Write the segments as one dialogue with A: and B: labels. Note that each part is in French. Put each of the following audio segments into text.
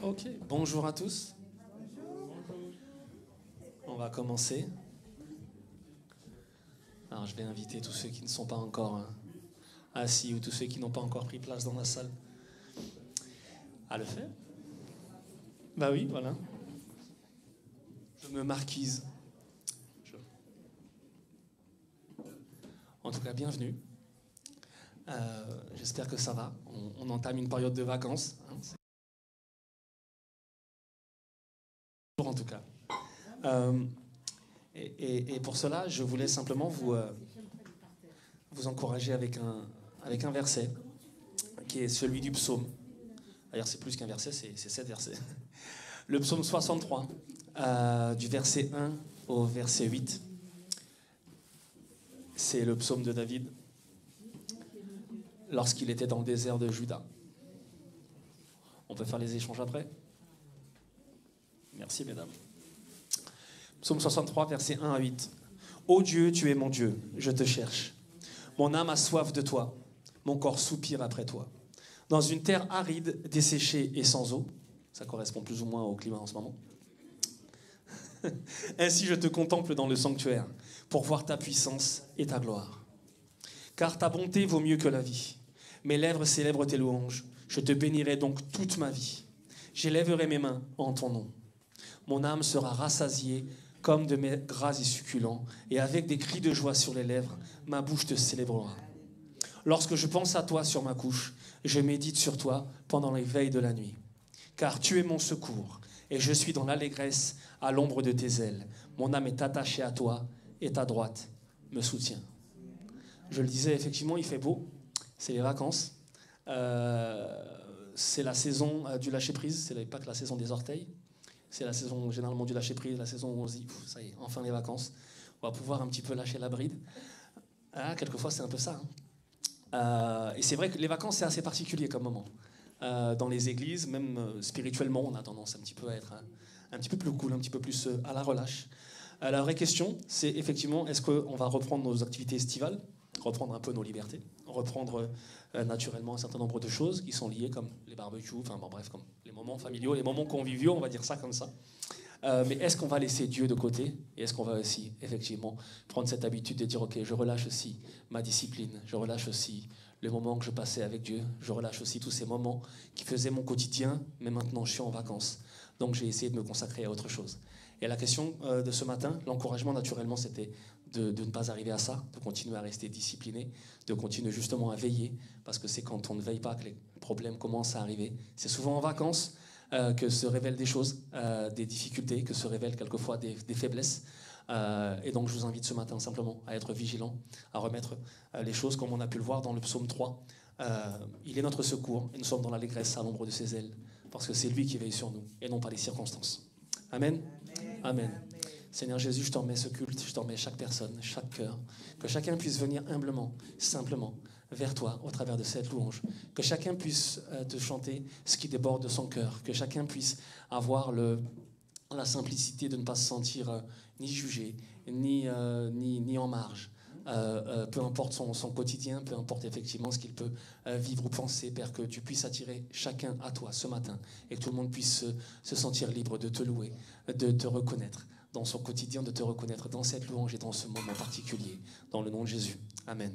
A: Ok, bonjour à tous. On va commencer. Alors je vais inviter tous ceux qui ne sont pas encore assis ou tous ceux qui n'ont pas encore pris place dans la salle à le faire. Bah oui, voilà. Je me marquise. En tout cas, bienvenue. J'espère que ça va. On entame une période de vacances. En tout cas. Et pour cela, je voulais simplement vous encourager avec un verset qui est celui du psaume. D'ailleurs, c'est plus qu'un verset, c'est 7 versets. Le psaume 63, du verset 1 au verset 8. C'est le psaume de David lorsqu'il était dans le désert de Juda. On peut faire les échanges après? Merci, mesdames. Psaume 63, versets 1 à 8. Ô Dieu, tu es mon Dieu, je te cherche. Mon âme a soif de toi, mon corps soupire après toi. Dans une terre aride, desséchée et sans eau, ça correspond plus ou moins au climat en ce moment. Ainsi je te contemple dans le sanctuaire, pour voir ta puissance et ta gloire. Car ta bonté vaut mieux que la vie. Mes lèvres célèbrent tes louanges. Je te bénirai donc toute ma vie. J'élèverai mes mains en ton nom. Mon âme sera rassasiée comme de mes gras et succulents, et avec des cris de joie sur les lèvres, ma bouche te célébrera. Lorsque je pense à toi sur ma couche, je médite sur toi pendant les veilles de la nuit. Car tu es mon secours, et je suis dans l'allégresse à l'ombre de tes ailes. Mon âme est attachée à toi, et ta droite me soutient. Je le disais, effectivement, il fait beau, c'est les vacances, c'est la saison du lâcher-prise, c'est pas que la saison des orteils, c'est la saison généralement du lâcher-prise, la saison où on se dit, ça y est, enfin les vacances, on va pouvoir un petit peu lâcher la bride. Quelquefois, c'est un peu ça. Et c'est vrai que les vacances, c'est assez particulier comme moment. Dans les églises, même spirituellement, on a tendance un petit peu à être un petit peu plus cool, un petit peu plus à la relâche. La vraie question, c'est effectivement, est-ce qu'on va reprendre nos activités estivales, reprendre un peu nos libertés, reprendre naturellement un certain nombre de choses qui sont liées comme les barbecues, enfin bon, bref, comme les moments familiaux, les moments conviviaux, on va dire ça comme ça. Mais est-ce qu'on va laisser Dieu de côté et est-ce qu'on va aussi effectivement prendre cette habitude de dire ok, je relâche aussi ma discipline, je relâche aussi le moment que je passais avec Dieu, je relâche aussi tous ces moments qui faisaient mon quotidien, mais maintenant je suis en vacances, donc j'ai essayé de me consacrer à autre chose. Et la question de ce matin, l'encouragement naturellement, c'était de ne pas arriver à ça, de continuer à rester discipliné, de continuer justement à veiller, parce que c'est quand on ne veille pas que les problèmes commencent à arriver. C'est souvent en vacances que se révèlent des choses, des difficultés, que se révèlent quelquefois des faiblesses. Et donc je vous invite ce matin simplement à être vigilant, à remettre les choses comme on a pu le voir dans le psaume 3. Il est notre secours et nous sommes dans l'allégresse à l'ombre de ses ailes, parce que c'est lui qui veille sur nous et non pas les circonstances. Amen. Amen. Seigneur Jésus, je t'en remets ce culte, je t'en remets chaque personne, chaque cœur, que chacun puisse venir humblement, simplement, vers toi au travers de cette louange, que chacun puisse te chanter ce qui déborde de son cœur, que chacun puisse avoir la simplicité de ne pas se sentir ni jugé, ni en marge. Peu importe son quotidien, peu importe effectivement ce qu'il peut vivre ou penser, Père, que tu puisses attirer chacun à toi ce matin et que tout le monde puisse se sentir libre de te louer, de te reconnaître dans son quotidien, de te reconnaître dans cette louange et dans ce moment particulier, dans le nom de Jésus. Amen.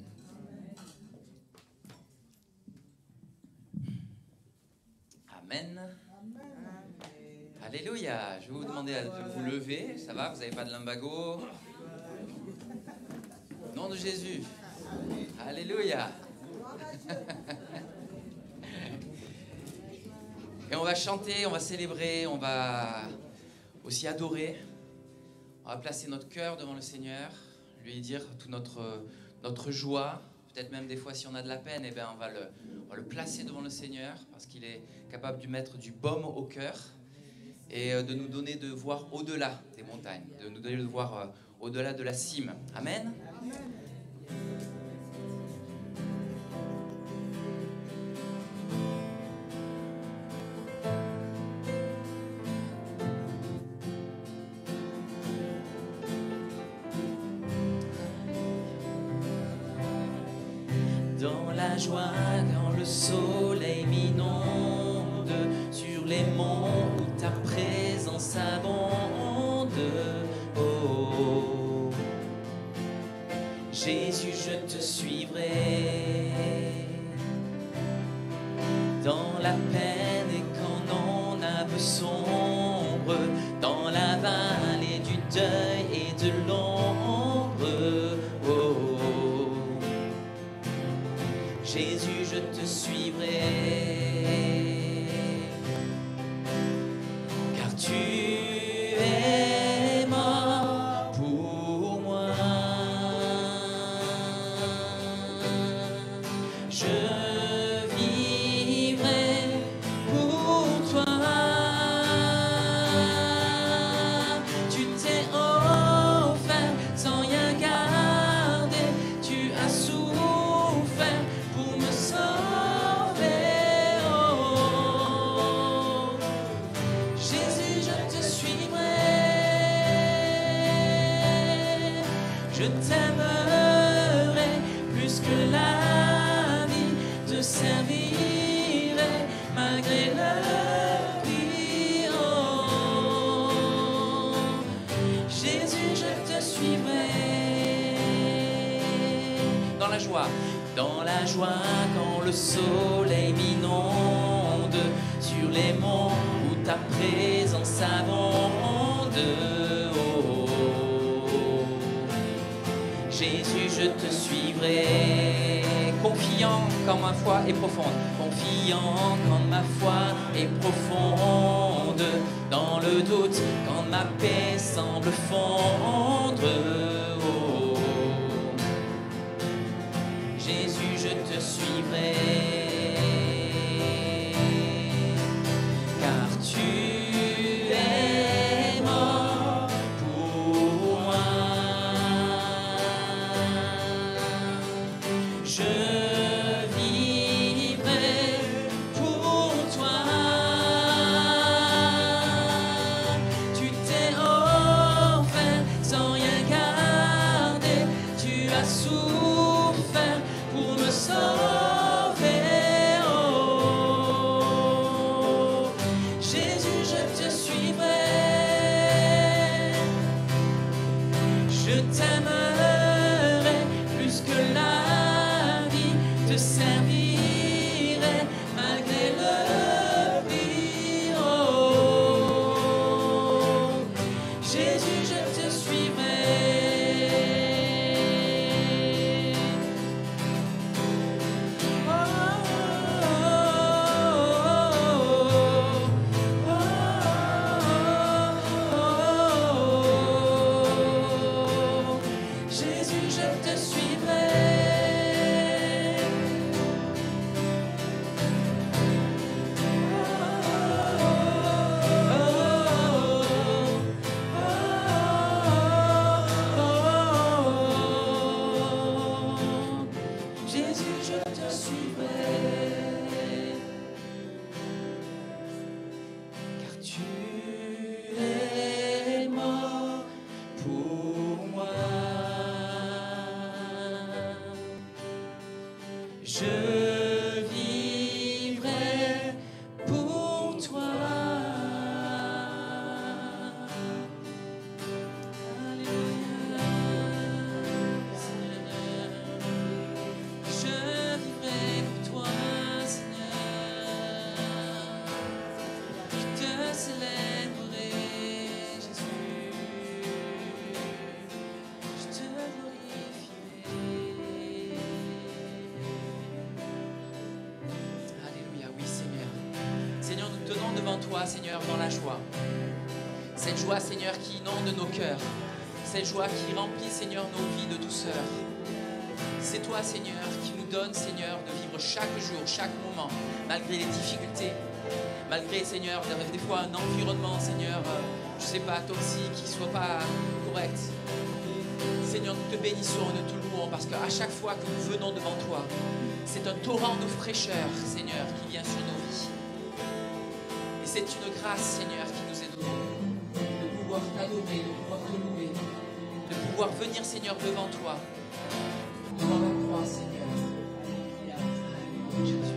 B: Amen. Alléluia. Je vais vous demander de vous lever. Ça va, vous n'avez pas de lumbago? Au nom de Jésus. Alléluia. Et on va chanter, on va célébrer, on va aussi adorer. On va placer notre cœur devant le Seigneur, lui dire toute notre joie. Peut-être même des fois si on a de la peine, eh bien on va le placer devant le Seigneur parce qu'il est capable de mettre du baume au cœur et de nous donner de voir au-delà des montagnes, de nous donner de voir au-delà de la cime. Amen.
C: Dans la joie, quand le soleil m'inonde sur les monts.
B: dans la peine et quand on a peu sombre, dans la vallée du deuil et de l'ombre. Oh, oh, oh. Jésus, je te suivrai, car tu es mort pour moi. Je vivrai pour toi. Tu t'es offert sans rien garder. Tu as souffert pour me sauver. Oh, Jésus, je te suivrai. Je t'aimerai plus que la vie. Te servirai malgré le prix. Oh, Jésus, je te suivrai. Dans la joie quand le soleil m'inonde, sur les monts où ta présence abonde. Oh, Jésus, je te suivrai, confiant quand ma foi est profonde, confiant quand ma foi est profonde, dans le doute quand ma paix semble fondre. Oh, Jésus, je te suivrai, car tu es mort pour moi. Je vivrai pour toi. Tu t'es offert sans rien garder. Tu as souffert pour me sauver. Oh, Jésus, je te suivrai. Je t'aimerai plus que la vie. Te servirai malgré le prix. Oh, Jésus, je te suivrai. Jésus, je te suivrai. Jésus, je te suivrai, car tu es mort pour moi. Je vivrai pour toi. Alléluia. Seigneur, je vivrai pour toi, Seigneur. Je te célébrerai, Jésus. Je te glorifierai. Alléluia, oui, Seigneur. Seigneur, nous tenons devant toi, Seigneur, dans la joie. Cette joie, Seigneur, qui inonde nos cœurs. Cette joie qui remplit, Seigneur, nos vies de douceur. C'est toi, Seigneur, qui nous donne, Seigneur, de vivre chaque jour, chaque moment, malgré les difficultés, malgré, Seigneur, des fois un environnement, Seigneur, je ne sais pas, toxique, qui ne soit pas correct. Seigneur, nous te bénissons et nous te louons parce qu'à chaque fois que nous venons devant toi, c'est un torrent de fraîcheur, Seigneur, qui vient sur nos vies. Et c'est une grâce, Seigneur, qui nous est donnée de pouvoir t'adorer, de pouvoir te louer, de pouvoir venir, Seigneur, devant toi, devant la croix, Seigneur. Alléluia, Jésus.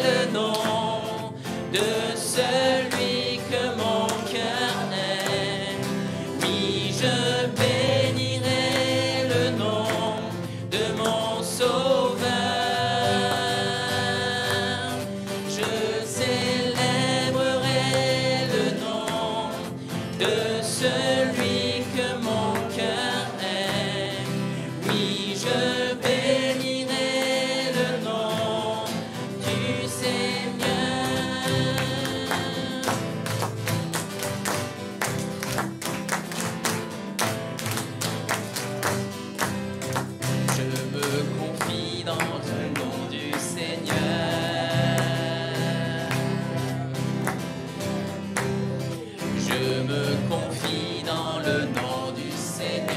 B: le nom de celui que mon cœur aime. Oui, je bénirai le nom de mon Sauveur. Je célébrerai le nom de celui que mon cœur aime. Oui, je bénirai le nom du Seigneur. Je me confie dans le nom du Seigneur. Je me confie dans le nom du Seigneur.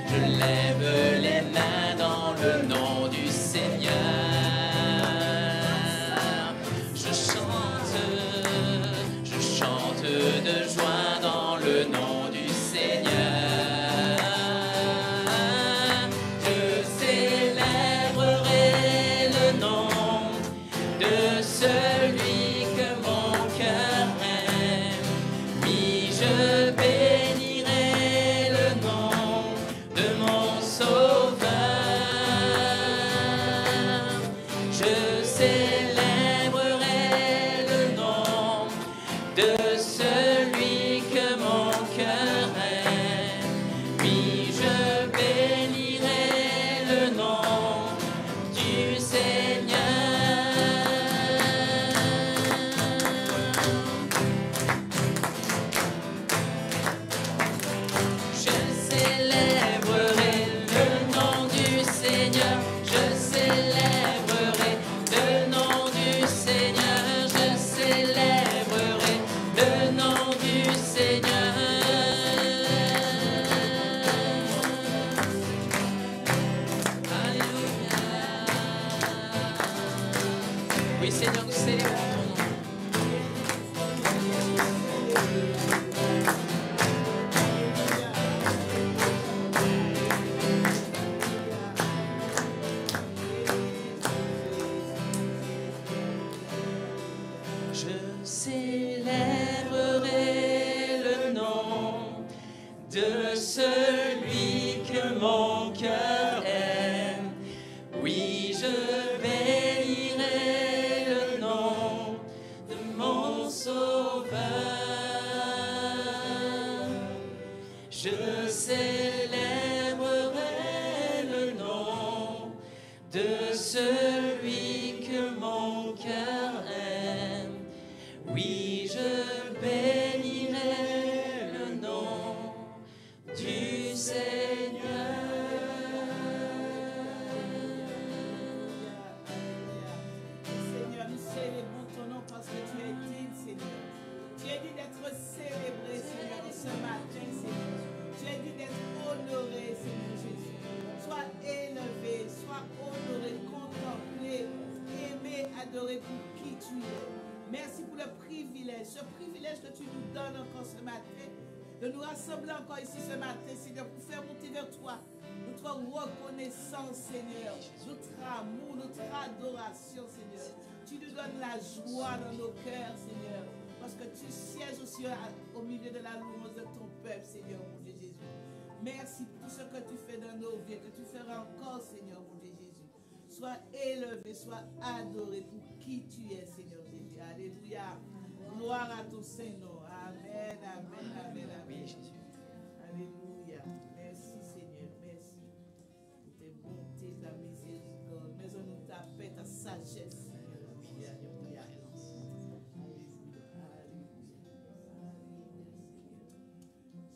B: Je lève les mains dans le nom du Seigneur. Je chante de joie dans le nom du Seigneur. Je célébrerai le nom de celui que mon cœur aime. Oui, je bénirai le nom de mon Sauveur. Je célébrerai le nom de celui que mon cœur aime. Oui, je bénirai le nom du Seigneur. Je célébrerai le nom du Seigneur. Je célébrerai le nom du Seigneur. Je célébrerai le nom du Seigneur. Alléluia. Oui, Seigneur, nous célébrons ton nom. Je célébrerai le nom de celui que mon cœur aime. Oui, je bénirai le nom de mon Sauveur. Je célébrerai le nom de celui que mon cœur aime. Oui, je bénirai le nom du Seigneur.
C: Seigneur, nous célébrons ton nom parce que tu es digne, Seigneur. Tu es digne d'être célébré, Seigneur, ce matin, Seigneur. Tu es digne d'être honoré, Seigneur Jésus. Sois élevé, sois honoré, contemplé, aimé, adoré pour qui tu es. Merci pour le privilège, ce privilège que tu nous donnes encore ce matin, de nous rassembler encore ici ce matin, Seigneur, pour faire monter vers toi notre reconnaissance, Seigneur, notre amour, notre adoration, Seigneur. Tu nous donnes la joie dans nos cœurs, Seigneur, parce que tu sièges aussi au milieu de la louange de ton peuple, Seigneur, mon Dieu Jésus. Merci pour ce que tu fais dans nos vies, que tu feras encore, Seigneur, mon Dieu Jésus. Sois élevé, sois adoré pour qui tu es, Seigneur Jésus. Alléluia. Gloire à ton Saint-Nom. Amen, amen, amen, amen.
B: Oui, Jésus.
C: Alléluia. Merci, Seigneur. Merci pour tes bontés, ta miséricorde. Mais on nous ta paix, ta sagesse. Alléluia. Alléluia.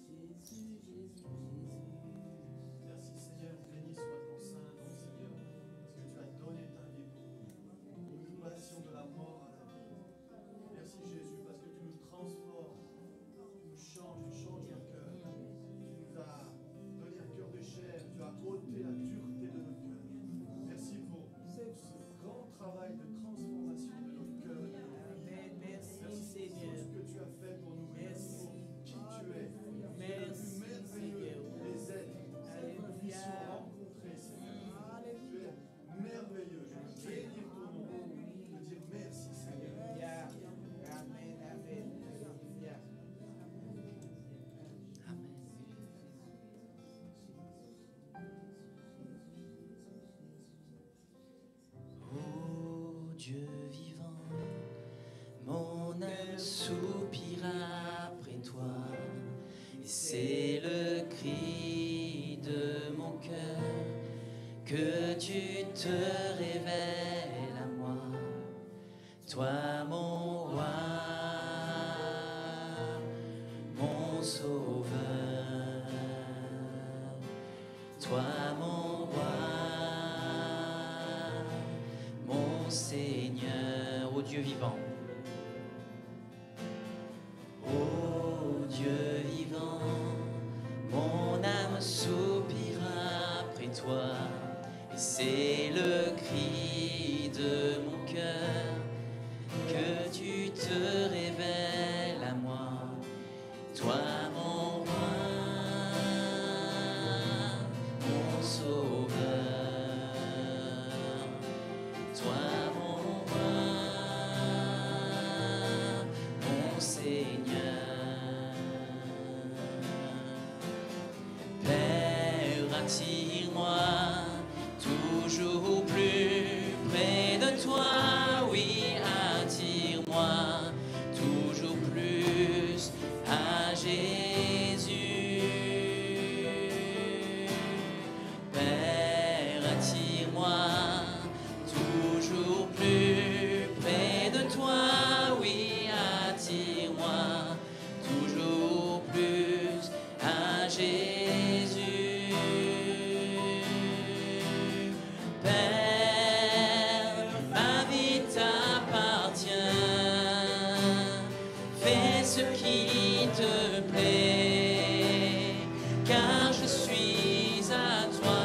C: Jésus, Jésus, Jésus.
D: Merci Seigneur, béni soit ton saint nom Seigneur, parce que tu as donné ta vie pour nous, pour nous passions de la mort à la vie. Merci Jésus, parce que tu nous transformes, tu nous changes, tu changes nos cœurs. Tu nous as donné un cœur de chair, tu as ôté la dureté de nos cœurs. Merci pour ce grand travail
B: Dieu vivant, mon âme soupira après toi, et c'est le cri de mon cœur que tu te révèles à moi, toi mon roi, mon sauveur, toi mon roi, mon Seigneur, ô Dieu vivant. Ô Dieu vivant, mon âme soupira après toi, et c'est le cri de mon cœur que tu te révèles à moi, toi mon roi, mon sauveur, toi mon roi, mon Seigneur. Père, attire-moi toujours plus près de toi, oui, attire-moi toujours plus à Jésus. Père, attire-moi toujours plus près de toi, oui, attire-moi toujours plus à Jésus. Père, ma vie t'appartient, fais ce qui te plaît, car je suis à toi.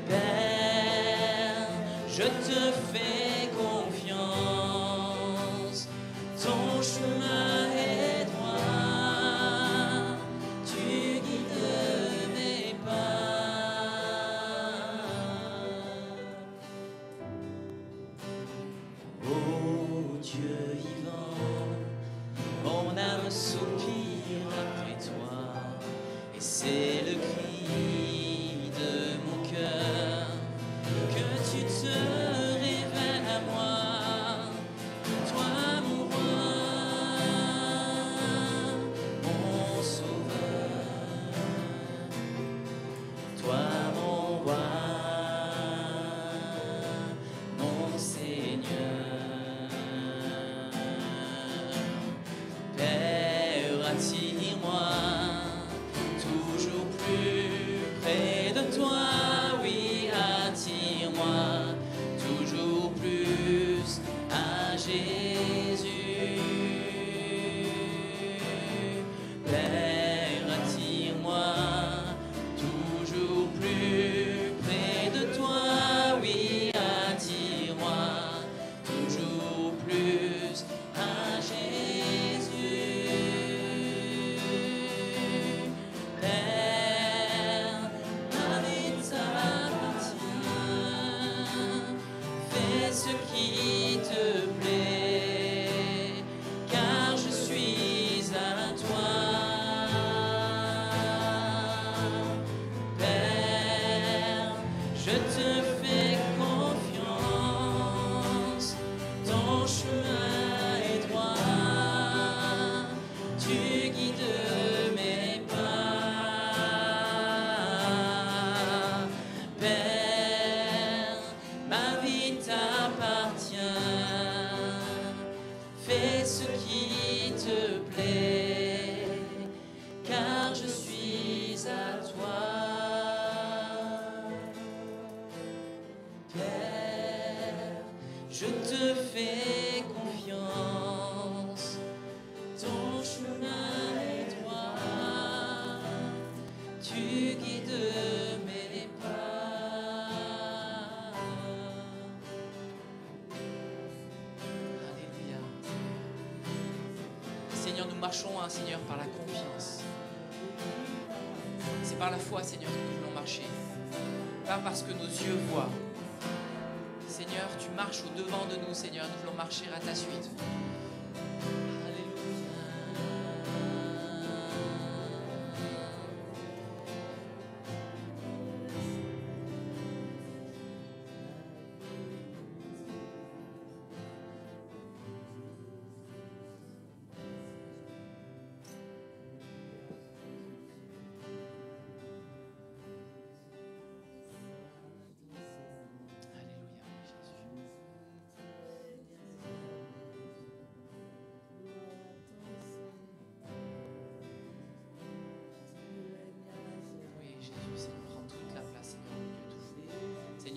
B: Père, je te fais confiance, ton chemin est droit, tu guides mes pas. Ô Dieu vivant, mon âme soupire après toi, et c'est le cri de mon cœur que tu te révèles à moi, toi mon roi, mon sauveur, toi mon roi, mon Seigneur. Père, attire-moi toujours plus près de toi, oui, attire-moi toujours plus à Jésus. Père, attire-moi toujours plus près de toi, oui, attire-moi toujours plus à Jésus. Père, ma vie t'appartient, fais ce qui te plaît, car je suis à toi. Père, je te fais confiance, ton chemin est droit, tu guides mes pas. Père, ma vie t'appartient, fais ce qui te plaît, car je suis à toi. Père, je te fais confiance, ton chemin est droit, tu guides mes pas. Alléluia. Seigneur, nous marchons, hein, Seigneur, par la confiance. C'est par la foi, Seigneur, que nous voulons marcher. Pas parce que nos yeux voient. Seigneur, tu marches au-devant de nous, Seigneur. Nous voulons marcher à ta suite. Alléluia.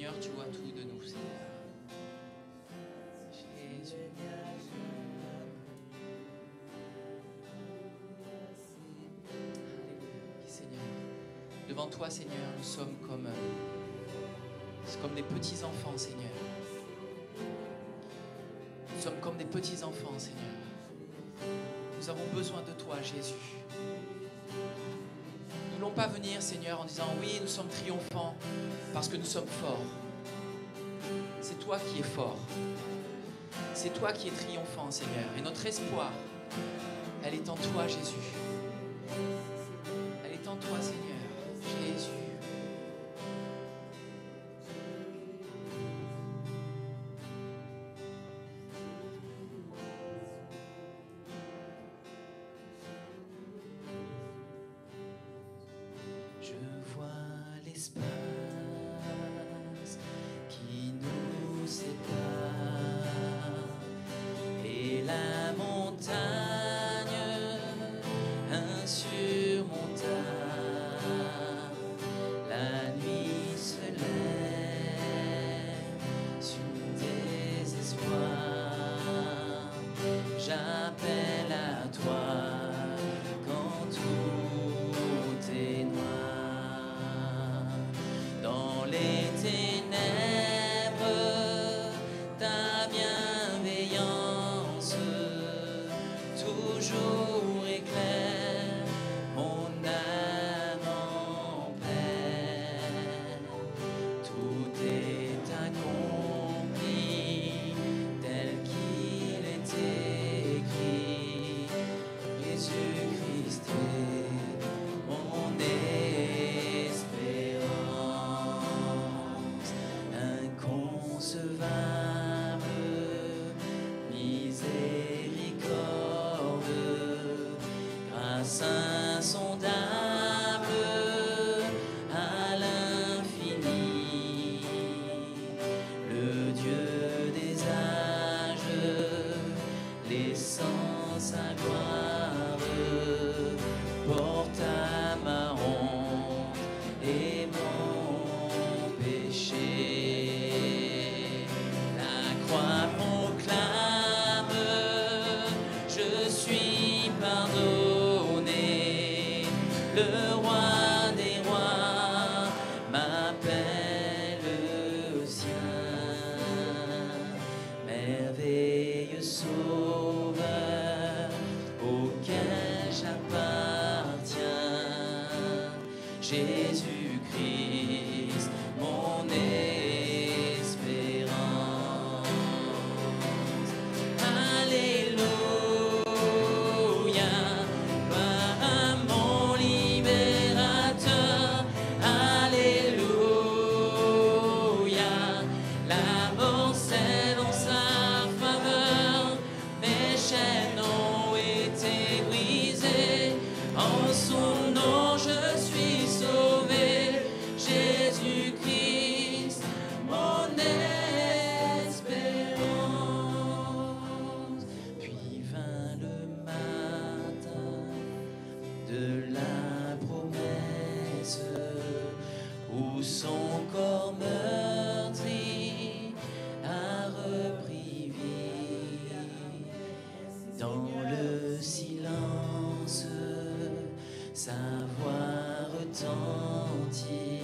B: Seigneur, tu vois tout de nous, Seigneur. Jésus. Alléluia, Seigneur. Devant toi, Seigneur, nous sommes comme des petits enfants, Seigneur. Nous sommes comme des petits enfants, Seigneur. Nous avons besoin de toi, Jésus. Nous ne voulons pas venir, Seigneur, en disant oui, nous sommes triomphants parce que nous sommes forts. C'est toi qui es fort. C'est toi qui es triomphant, Seigneur. Et notre espoir, elle est en toi, Jésus. Elle est en toi, Seigneur. Jésus. Je vois l'espace qui nous sépare et la montagne insurmontable. La nuit se lève sur tes espoirs. J'appelle à toi quand tout est noir. Dans les ténèbres, ta bienveillance toujours éclaire mon âme en paix. Tout est accompli tel qu'il est écrit. Jésus-Christ est mon espérance, inconcevable, miséricorde, grâce insondable à l'infini, le Dieu des âges, laissant sa gloire, porte à ma honte et mon péché. La croix proclame, je suis pardonné. Le roi des rois m'appelle sien. Merveilleux sauveur auquel j'appartiens. Jésus-Christ, mon espérance. Alléluia, gloire à mon libérateur. Alléluia, la mort cède en sa faveur. Mes chaînes ont été brisées. En son nom je suis sauvé. Jésus-Christ, mon espérance. Puis vint le matin de la promesse, où son corps meurtri a repris vie. Dans le silence, sa voix retentit.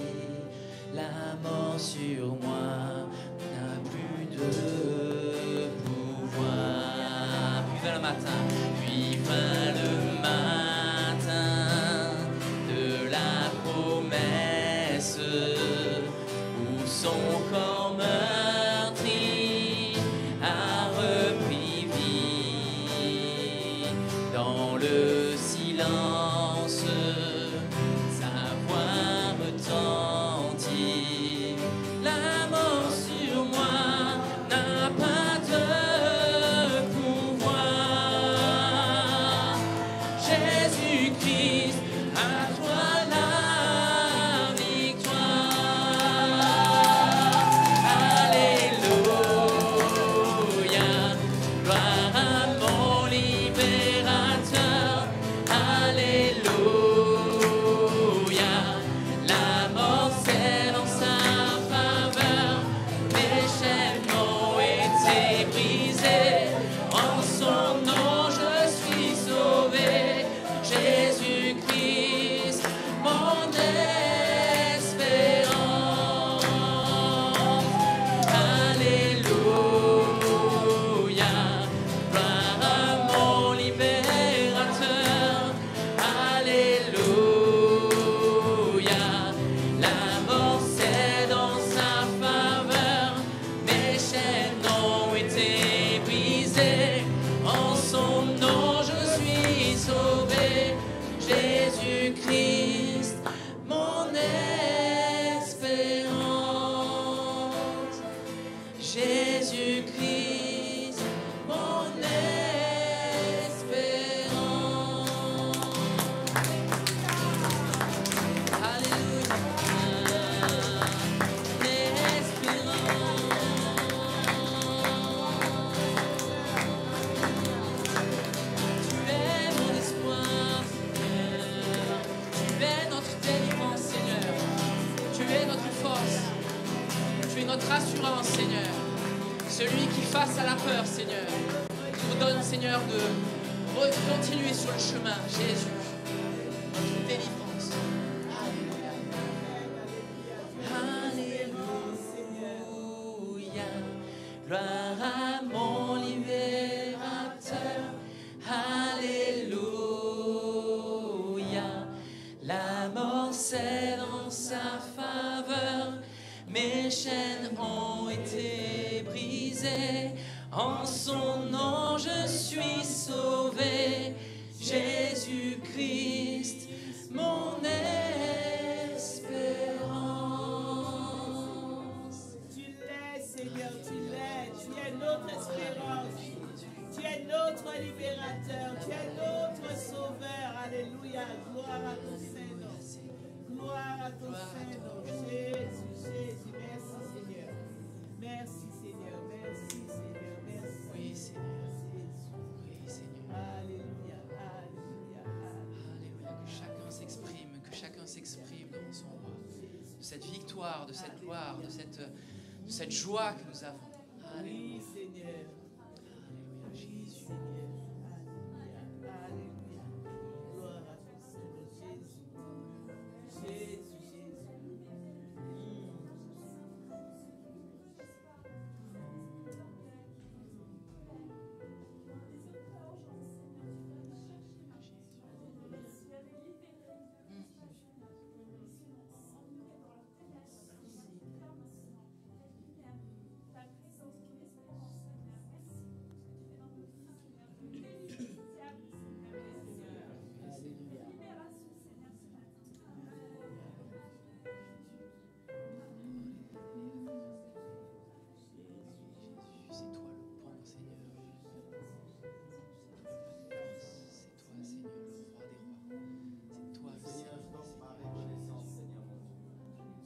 B: La mort sur moi n'a plus de pouvoir. Puis vint le matin, puis vint le matin de la promesse, où son corps meurtri a repris vie. Dans le silence, sa voix retentit. La mort sur moi n'a pas de pouvoir. Jésus-Christ, à toi la victoire. Alléluia, gloire à mon libérateur. face à la peur, Seigneur. Tu nous donnes, Seigneur, de continuer sur le chemin, Jésus. Notre délivrance. Alléluia. Gloire à mon libérateur. Alléluia. La mort cède en sa faveur. Mes chaînes ont été brisées. En son nom je suis sauvé. Jésus-Christ, mon espérance.
C: Tu l'es, Seigneur, tu l'es. Tu es notre espérance. Tu es notre libérateur. Tu es notre sauveur. Alléluia. Gloire à ton Saint-Nom. Gloire à ton Saint-Nom. Jésus, Jésus. Merci, Seigneur. Merci, Seigneur. Merci, Seigneur. Merci.
B: Oui, Seigneur. Oui, Seigneur.
C: Alléluia. Alléluia.
B: Alléluia. Que chacun s'exprime devant son roi. De cette victoire, de cette gloire, de cette joie que nous avons. Alléluia.
C: Oui, Seigneur.
B: Alléluia, Jésus.
C: Seigneur. Alléluia. Alléluia. Gloire à ton Saint-Nom. Jésus. Jésus, Jésus.
B: C'est toi le bon Seigneur. C'est toi, Seigneur, le roi des rois. C'est toi le
D: Seigneur, je t'offre ma reconnaissance, Seigneur mon Dieu.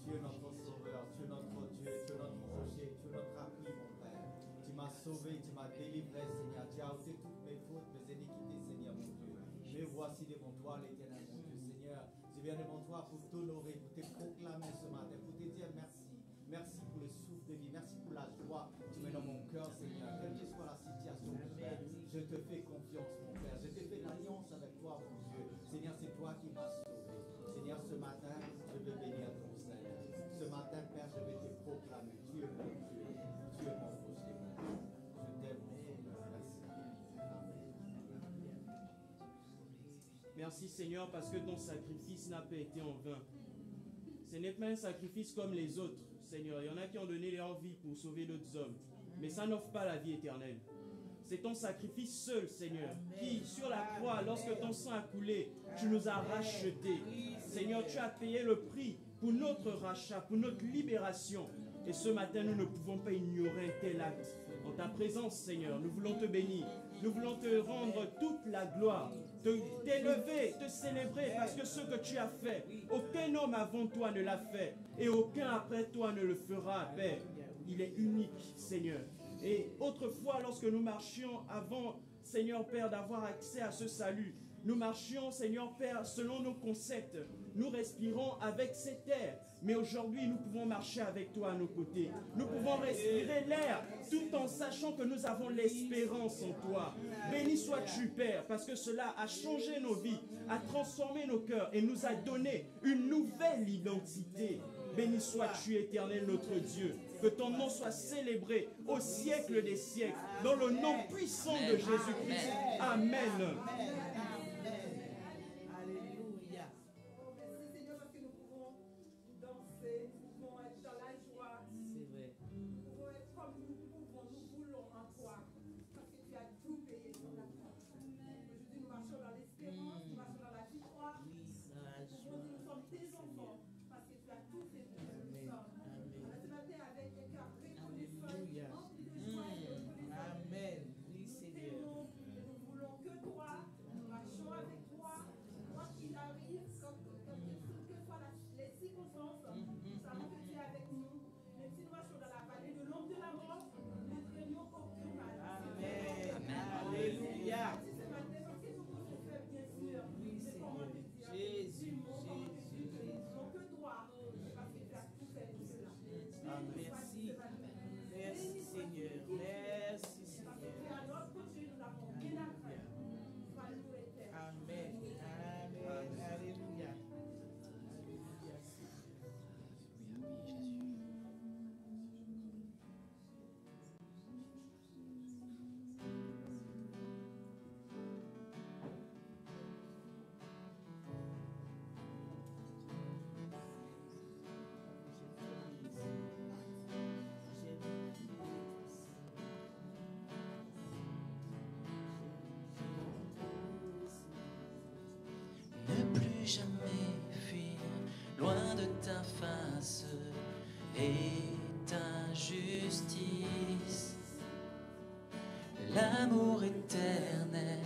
D: Tu es notre sauveur, tu es notre Dieu, tu es notre rocher, tu es notre appui, mon Père. Tu m'as sauvé, tu m'as délivré, Seigneur. Tu as ôté toutes mes fautes, mes iniquités, Seigneur mon Dieu. Me voici devant toi, l'Éternel, mon Dieu. Seigneur, je viens devant toi pour t'honorer, pour te proclamer ce matin, pour te dire merci. Merci pour le souffle de vie, merci pour la joie que tu mets dans mon cœur, Seigneur. Quelle que soit la situation, mon Père, je te fais confiance, mon Père. Je te fais l'alliance avec toi, mon Dieu. Seigneur, c'est toi qui m'as sauvé. Seigneur, ce matin, je veux bénir ton Seigneur. Ce matin, Père, je vais te proclamer. Tu es mon Dieu. Tu es mon rocher, mon Dieu. Je t'aime, mon Sauveur. Merci.
E: Merci Seigneur parce que ton sacrifice n'a pas été en vain. Ce n'est pas un sacrifice comme les autres, Seigneur. Il y en a qui ont donné leur vie pour sauver d'autres hommes. Mais ça n'offre pas la vie éternelle. C'est ton sacrifice seul, Seigneur, qui, sur la croix, lorsque ton sang a coulé, tu nous as rachetés. Seigneur, tu as payé le prix pour notre rachat, pour notre libération. Et ce matin, nous ne pouvons pas ignorer un tel acte. En ta présence, Seigneur, nous voulons te bénir. Nous voulons te rendre toute la gloire, t'élever, te célébrer, parce que ce que tu as fait, aucun homme avant toi ne l'a fait, et aucun après toi ne le fera, Père. Il est unique, Seigneur. Et autrefois, lorsque nous marchions avant, Seigneur Père, d'avoir accès à ce salut, nous marchions, Seigneur Père, selon nos concepts. Nous respirons avec cet air. Mais aujourd'hui, nous pouvons marcher avec toi à nos côtés. Nous pouvons respirer l'air tout en sachant que nous avons l'espérance en toi. Béni sois-tu, Père, parce que cela a changé nos vies, a transformé nos cœurs et nous a donné une nouvelle identité. Béni sois-tu, Éternel, notre Dieu. Que ton nom soit célébré au siècle des siècles, dans le nom puissant de Jésus-Christ. Amen.
C: Alléluia.
F: Merci Seigneur parce que nous pouvons danser, nous pouvons être dans la joie,
C: C'est vrai.
F: nous pouvons être comme nous pouvons, nous voulons en toi, parce que tu as tout payé sur la croix. Aujourd'hui nous marchons dans l'espérance, nous marchons dans la victoire.
C: Oui, dans la
F: Nous
C: joie.
F: sommes tes enfants, parce que tu as tout fait pour nous. Nous sommes. Alors, ce matin avec un cœur reconnaissant,
C: Alléluia.
F: rempli de joie et de reconnaissance.
C: Amen. Oui,
F: Nous
C: Seigneur.
F: t'aimons, nous voulons que toi, nous
B: et ta justice. L'amour éternel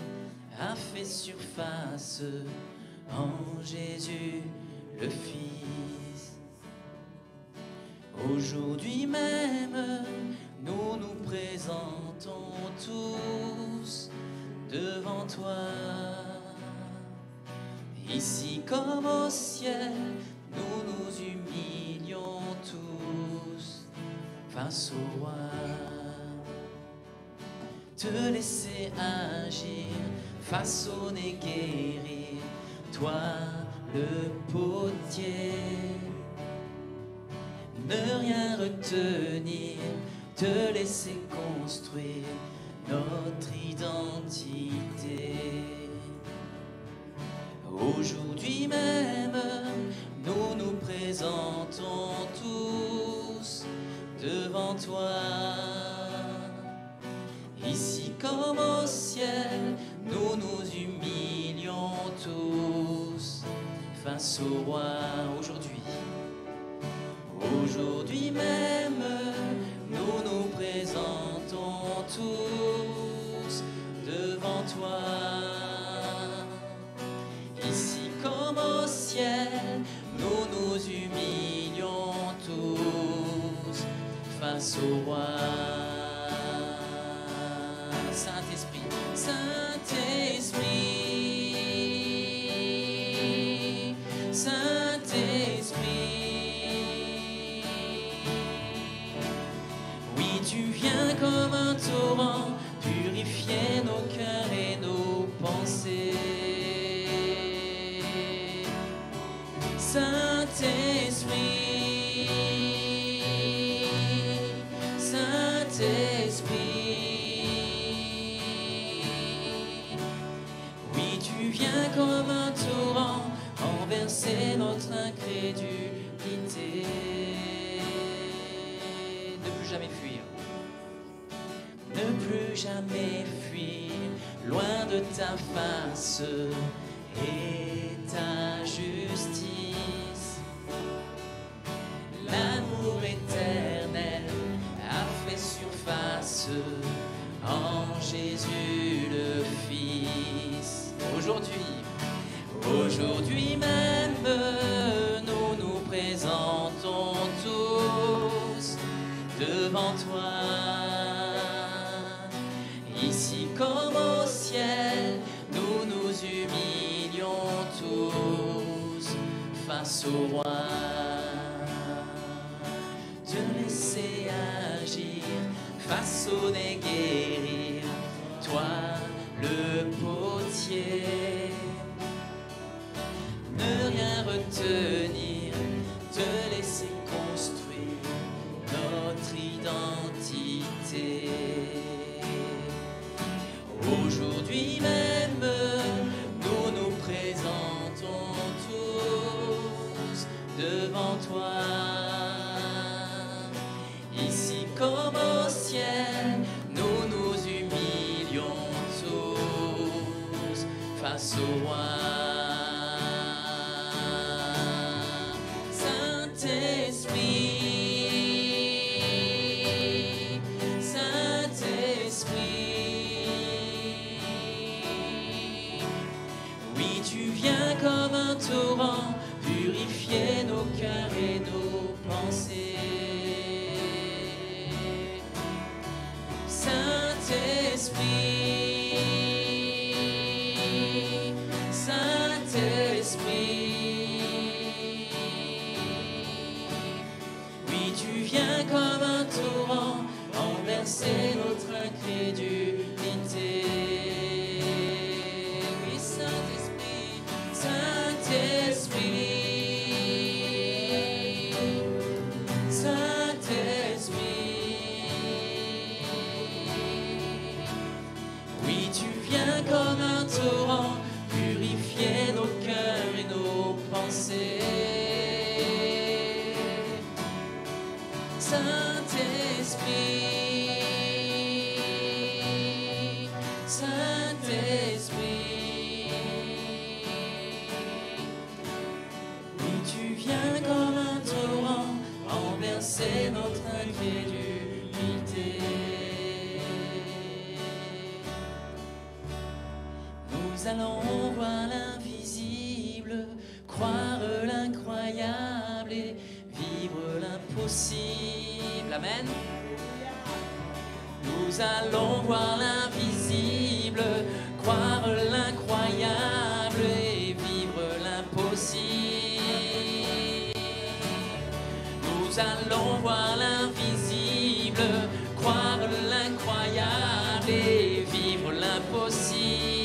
B: a fait surface en Jésus le Fils. Aujourd'hui même, nous nous présentons tous devant toi. Ici comme au ciel, nous nous humilions tous face au roi. Te laisser agir, façonner, guérir, toi le potier. Ne rien retenir, te laisser construire notre identité. Aujourd'hui même, nous nous présentons tous devant toi. Ici comme au ciel, nous nous humilions tous face au roi. Aujourd'hui même, nous nous présentons tous devant toi. Ici comme au ciel, nous nous humilions tous face au roi. Saint-Esprit, Saint-Esprit, Saint-Esprit, oui, tu viens comme un torrent, purifier nos cœurs et nos pensées. Saint-Esprit, Saint-Esprit, oui, tu viens comme un torrent, renverser notre incrédulité. Ne plus jamais fuir, ne plus jamais fuir, loin de ta face et ta justice. L'amour éternel a fait surface en Jésus le Fils. Aujourd'hui même, nous nous présentons tous devant toi. Ici comme au ciel, nous nous humilions tous face au roi. Te laisser agir, façonner, guérir, toi le potier. Ne rien retenir, te laisser construire notre identité. Aujourd'hui même, nous nous présentons tous devant toi. Ici comme au ciel, nous nous humilions tous face au roi. Comme un torrent, purifier nos cœurs et nos pensées. Saint-Esprit, Saint-Esprit, oui, tu viens comme un torrent, renverser notre incrédulité. Oui, Saint-Esprit, Saint-Esprit, Nous allons voir l'invisible, croire l'incroyable et vivre l'impossible. Amen. Nous allons voir l'invisible, croire l'incroyable et vivre l'impossible. Nous allons voir l'invisible, croire l'incroyable et vivre l'impossible.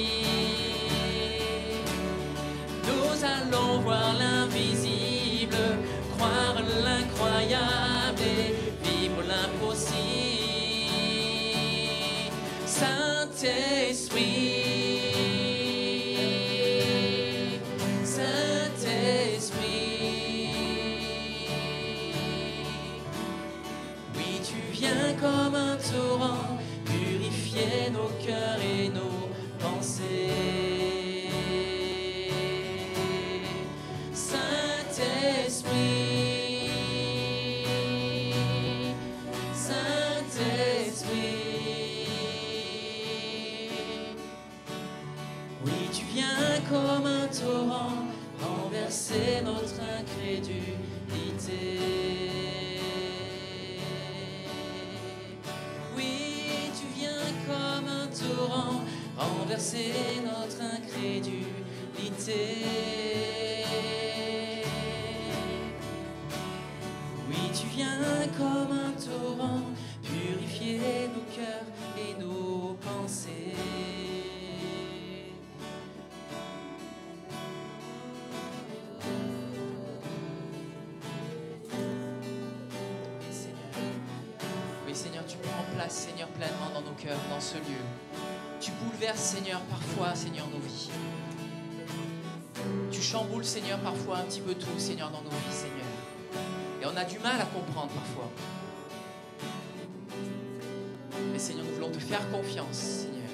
B: Nous allons voir l'invisible, croire l'incroyable et vivre l'impossible. Saint-Esprit, Saint-Esprit, oui, tu viens comme un torrent, purifier nos cœurs et nos pensées. Saint-Esprit, Saint-Esprit, oui, tu viens comme un torrent, renverser notre incrédulité. Oui, tu viens comme un torrent, renverser notre incrédulité. Oui, tu viens comme un torrent, purifier nos cœurs et nos pensées. Oui, Seigneur, tu prends place, Seigneur, pleinement dans nos cœurs, dans ce lieu. Tu bouleverses, Seigneur, parfois, Seigneur, nos vies. Tu chamboules, Seigneur, parfois un petit peu tout, Seigneur, dans nos vies, Seigneur. Et on a du mal à comprendre parfois. Mais Seigneur, nous voulons te faire confiance, Seigneur.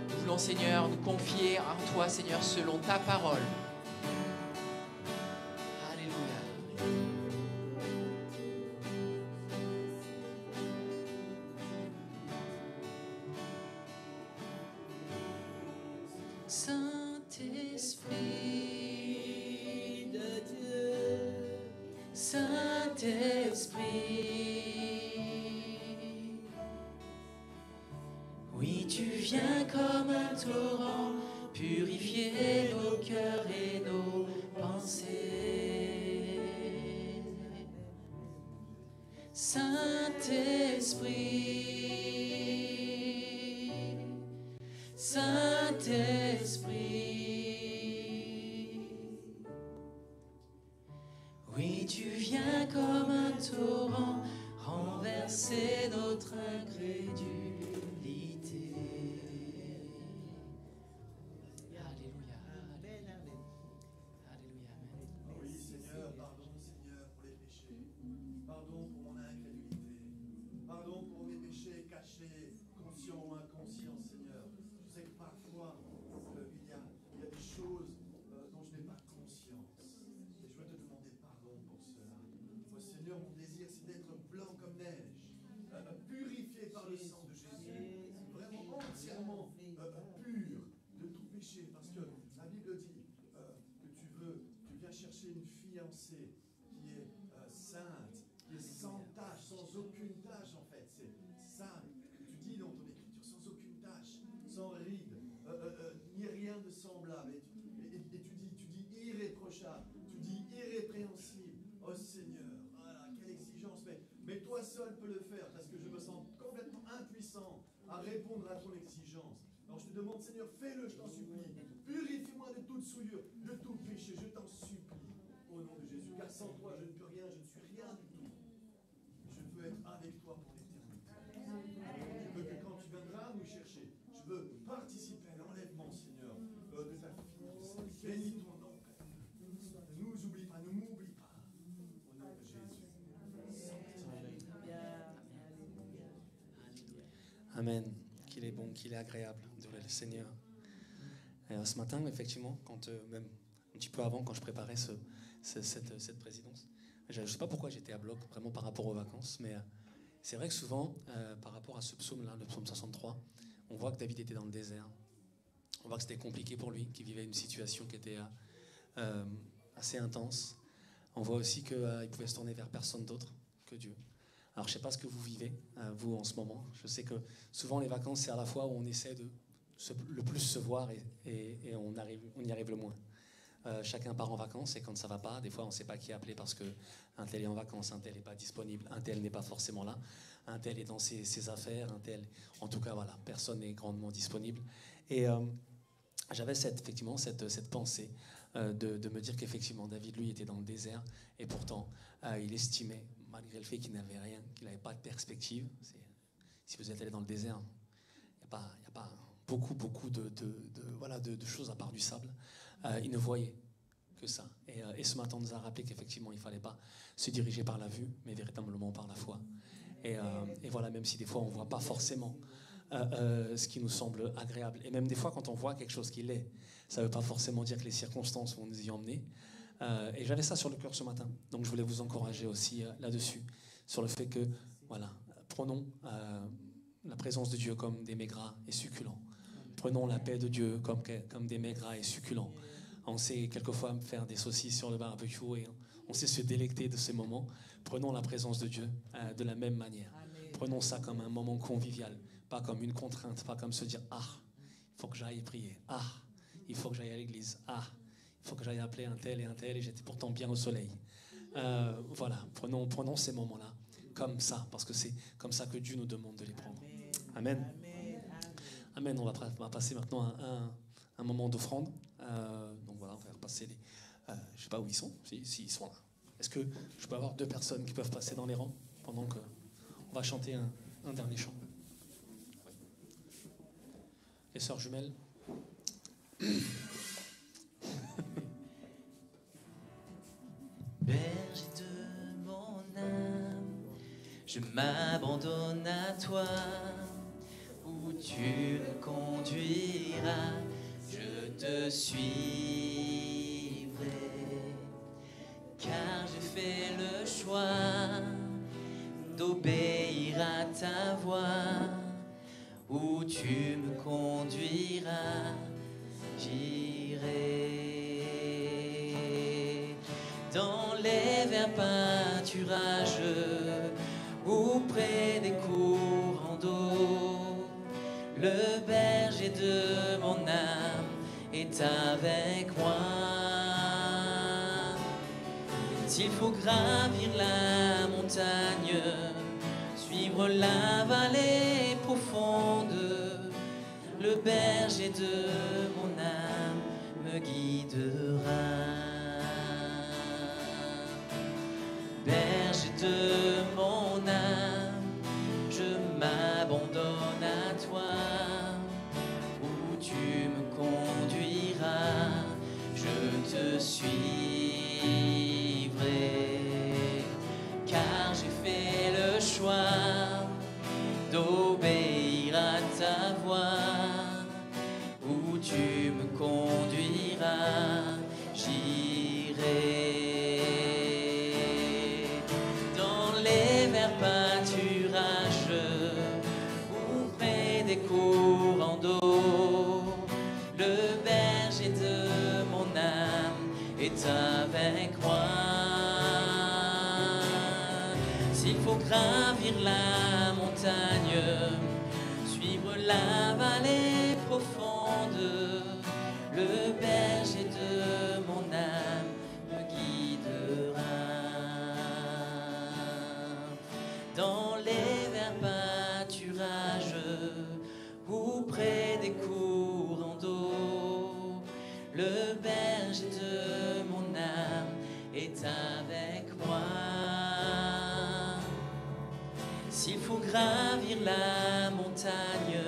B: Nous voulons, Seigneur, nous confier en toi, Seigneur, selon ta parole. Alléluia. Saint-Esprit de Dieu, Saint-Esprit, oui, tu viens comme un torrent, purifier nos cœurs et nos pensées. Saint-Esprit, Saint-Esprit, oui, tu viens comme un torrent, renverser notre incrédulité. Alléluia. Alléluia. Amen.
D: Oui, Seigneur, pardon, Seigneur, pour les péchés. Pardon pour mon incrédulité. Pardon pour mes péchés cachés, conscients ou inconscients, Seigneur. Je sais que parfois, il y a des choses dont je n'ai pas conscience. Et je veux te demander pardon pour cela. Moi, Seigneur, mon désir, c'est d'être blanc comme neige, purifié par le sang de Jésus. Vraiment entièrement pur de tout péché. Parce que la Bible dit que tu viens chercher une fiancée qui est sainte, qui est sans tache, sans aucune tache en fait. C'est ça, tu dis dans ton écriture, sans aucune tache, sans ride, ni rien de semblable. Et tu dis irréprochable, tu dis irrépréhensible. Oh Seigneur, voilà, quelle exigence. Mais toi seul peux le faire parce que je me sens complètement impuissant à répondre à ton exigence. Alors je te demande, Seigneur, fais-le, je t'en supplie. Purifie-moi de toute souillure, de tout péché, je t'en supplie. Au nom de Jésus, car sans toi, je ne peux rien, je ne suis rien du tout. Je veux être avec toi pour l'éternité. Je veux que quand tu viendras nous chercher, je veux participer à l'enlèvement, Seigneur, de ta fiancée. Bénis ton nom, Père. Ne nous oublie pas, ne m'oublie pas. Au nom de Jésus.
A: Amen. Qu'il est bon, qu'il est agréable de le Seigneur. Et ce matin, effectivement, même un petit peu avant, quand je préparais cette présidence, je ne sais pas pourquoi j'étais à bloc, vraiment par rapport aux vacances, mais c'est vrai que souvent, par rapport à ce psaume-là, le psaume 63, on voit que David était dans le désert. On voit que c'était compliqué pour lui, qu'il vivait une situation qui était assez intense. On voit aussi qu'il pouvait se tourner vers personne d'autre que Dieu. Alors je ne sais pas ce que vous vivez, vous, en ce moment. Je sais que souvent les vacances, c'est à la fois où on essaie de le plus se voir et on y arrive le moins. Chacun part en vacances et quand ça ne va pas, des fois on ne sait pas qui appeler parce qu'un tel est en vacances, un tel n'est pas disponible, un tel n'est pas forcément là, un tel est dans ses affaires, un tel... En tout cas, voilà, personne n'est grandement disponible. Et j'avais effectivement cette pensée de me dire qu'effectivement David, lui, était dans le désert et pourtant il estimait, malgré le fait qu'il n'avait rien, qu'il n'avait pas de perspective. Si vous êtes allé dans le désert, il n'y a pas beaucoup de choses à part du sable. Il ne voyait que ça. Et ce matin, on nous a rappelé qu'effectivement, il ne fallait pas se diriger par la vue, mais véritablement par la foi. Et voilà, même si des fois, on ne voit pas forcément ce qui nous semble agréable. Et même des fois, quand on voit quelque chose qui l'est, ça ne veut pas forcément dire que les circonstances vont nous y emmener. Et j'avais ça sur le cœur ce matin. Donc, je voulais vous encourager aussi là-dessus, sur le fait que, voilà, prenons la présence de Dieu comme des mets gras et succulents. Prenons la paix de Dieu comme des mets gras et succulents. On sait quelquefois faire des saucisses sur le barbecue et on sait se délecter de ces moments. Prenons la présence de Dieu de la même manière. Prenons ça comme un moment convivial, pas comme une contrainte, pas comme se dire « Ah, il faut que j'aille prier. Ah, il faut que j'aille à l'église. Ah, il faut que j'aille appeler un tel et j'étais pourtant bien au soleil. » Voilà, prenons ces moments-là comme ça, parce que c'est comme ça que Dieu nous demande de les prendre. Amen. Amen. On va passer maintenant à un moment d'offrande. Donc voilà, on va passer les... je ne sais pas où ils sont, s'ils sont là. Est-ce que je peux avoir 2 personnes qui peuvent passer dans les rangs pendant qu'on va chanter un dernier chant? Oui. Les sœurs jumelles.
B: Berger de mon âme, je m'abandonne à toi, où tu me conduiras, je te suivrai, car j'ai fait le choix d'obéir à ta voix, où tu me conduiras, j'irai. Dans les verts pâturages ou près des courants d'eau, le berger de mon âme est avec moi. S'il faut gravir la montagne, suivre la vallée profonde, le berger de mon âme me guidera. Berger de mon âme, je m'abandonne à toi, où tu me conduiras, je te suivrai, car j'ai fait le choix d'obéir à ta voix, où tu me conduiras, j'irai. Des courants d'eau, le berger de mon âme est avec moi. S'il faut gravir la montagne, suivre la vallée profonde, le berger de mon âme me guidera. Dans les verts pâturages ou près des courants d'eau, le berger de mon âme est avec moi. S'il faut gravir la montagne,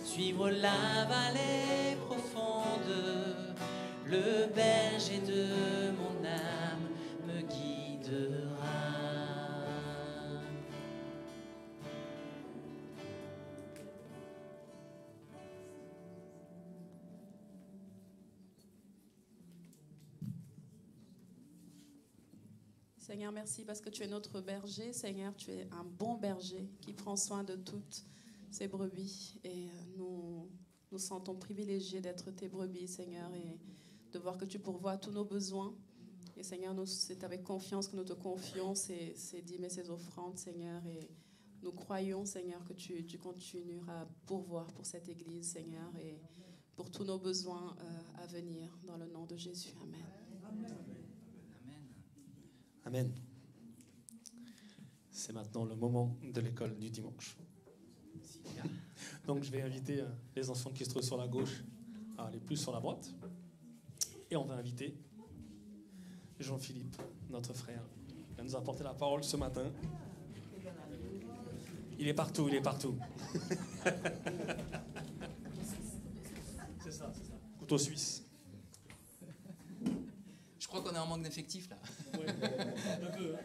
B: suivre la vallée profonde, le berger de mon âme me guidera.
G: Seigneur, merci parce que tu es notre berger. Seigneur, tu es un bon berger qui prend soin de toutes ses brebis. Et nous nous sentons privilégiés d'être tes brebis, Seigneur, et de voir que tu pourvois à tous nos besoins. Et Seigneur, c'est avec confiance que nous te confions ces dîmes et ces offrandes, Seigneur, et nous croyons, Seigneur, que tu continueras à pourvoir pour cette Église, Seigneur, et pour tous nos besoins à venir, dans le nom de Jésus. Amen.
B: Amen.
A: Amen. C'est maintenant le moment de l'école du dimanche. Donc je vais inviter les enfants qui se trouvent sur la gauche à aller plus sur la droite. Et on va inviter Jean-Philippe, notre frère, qui nous a apporté la parole ce matin. Il est partout, il est partout. C'est ça. Couteau suisse.
B: Je crois qu'on est en manque d'effectifs là.
A: Ouais, un peu.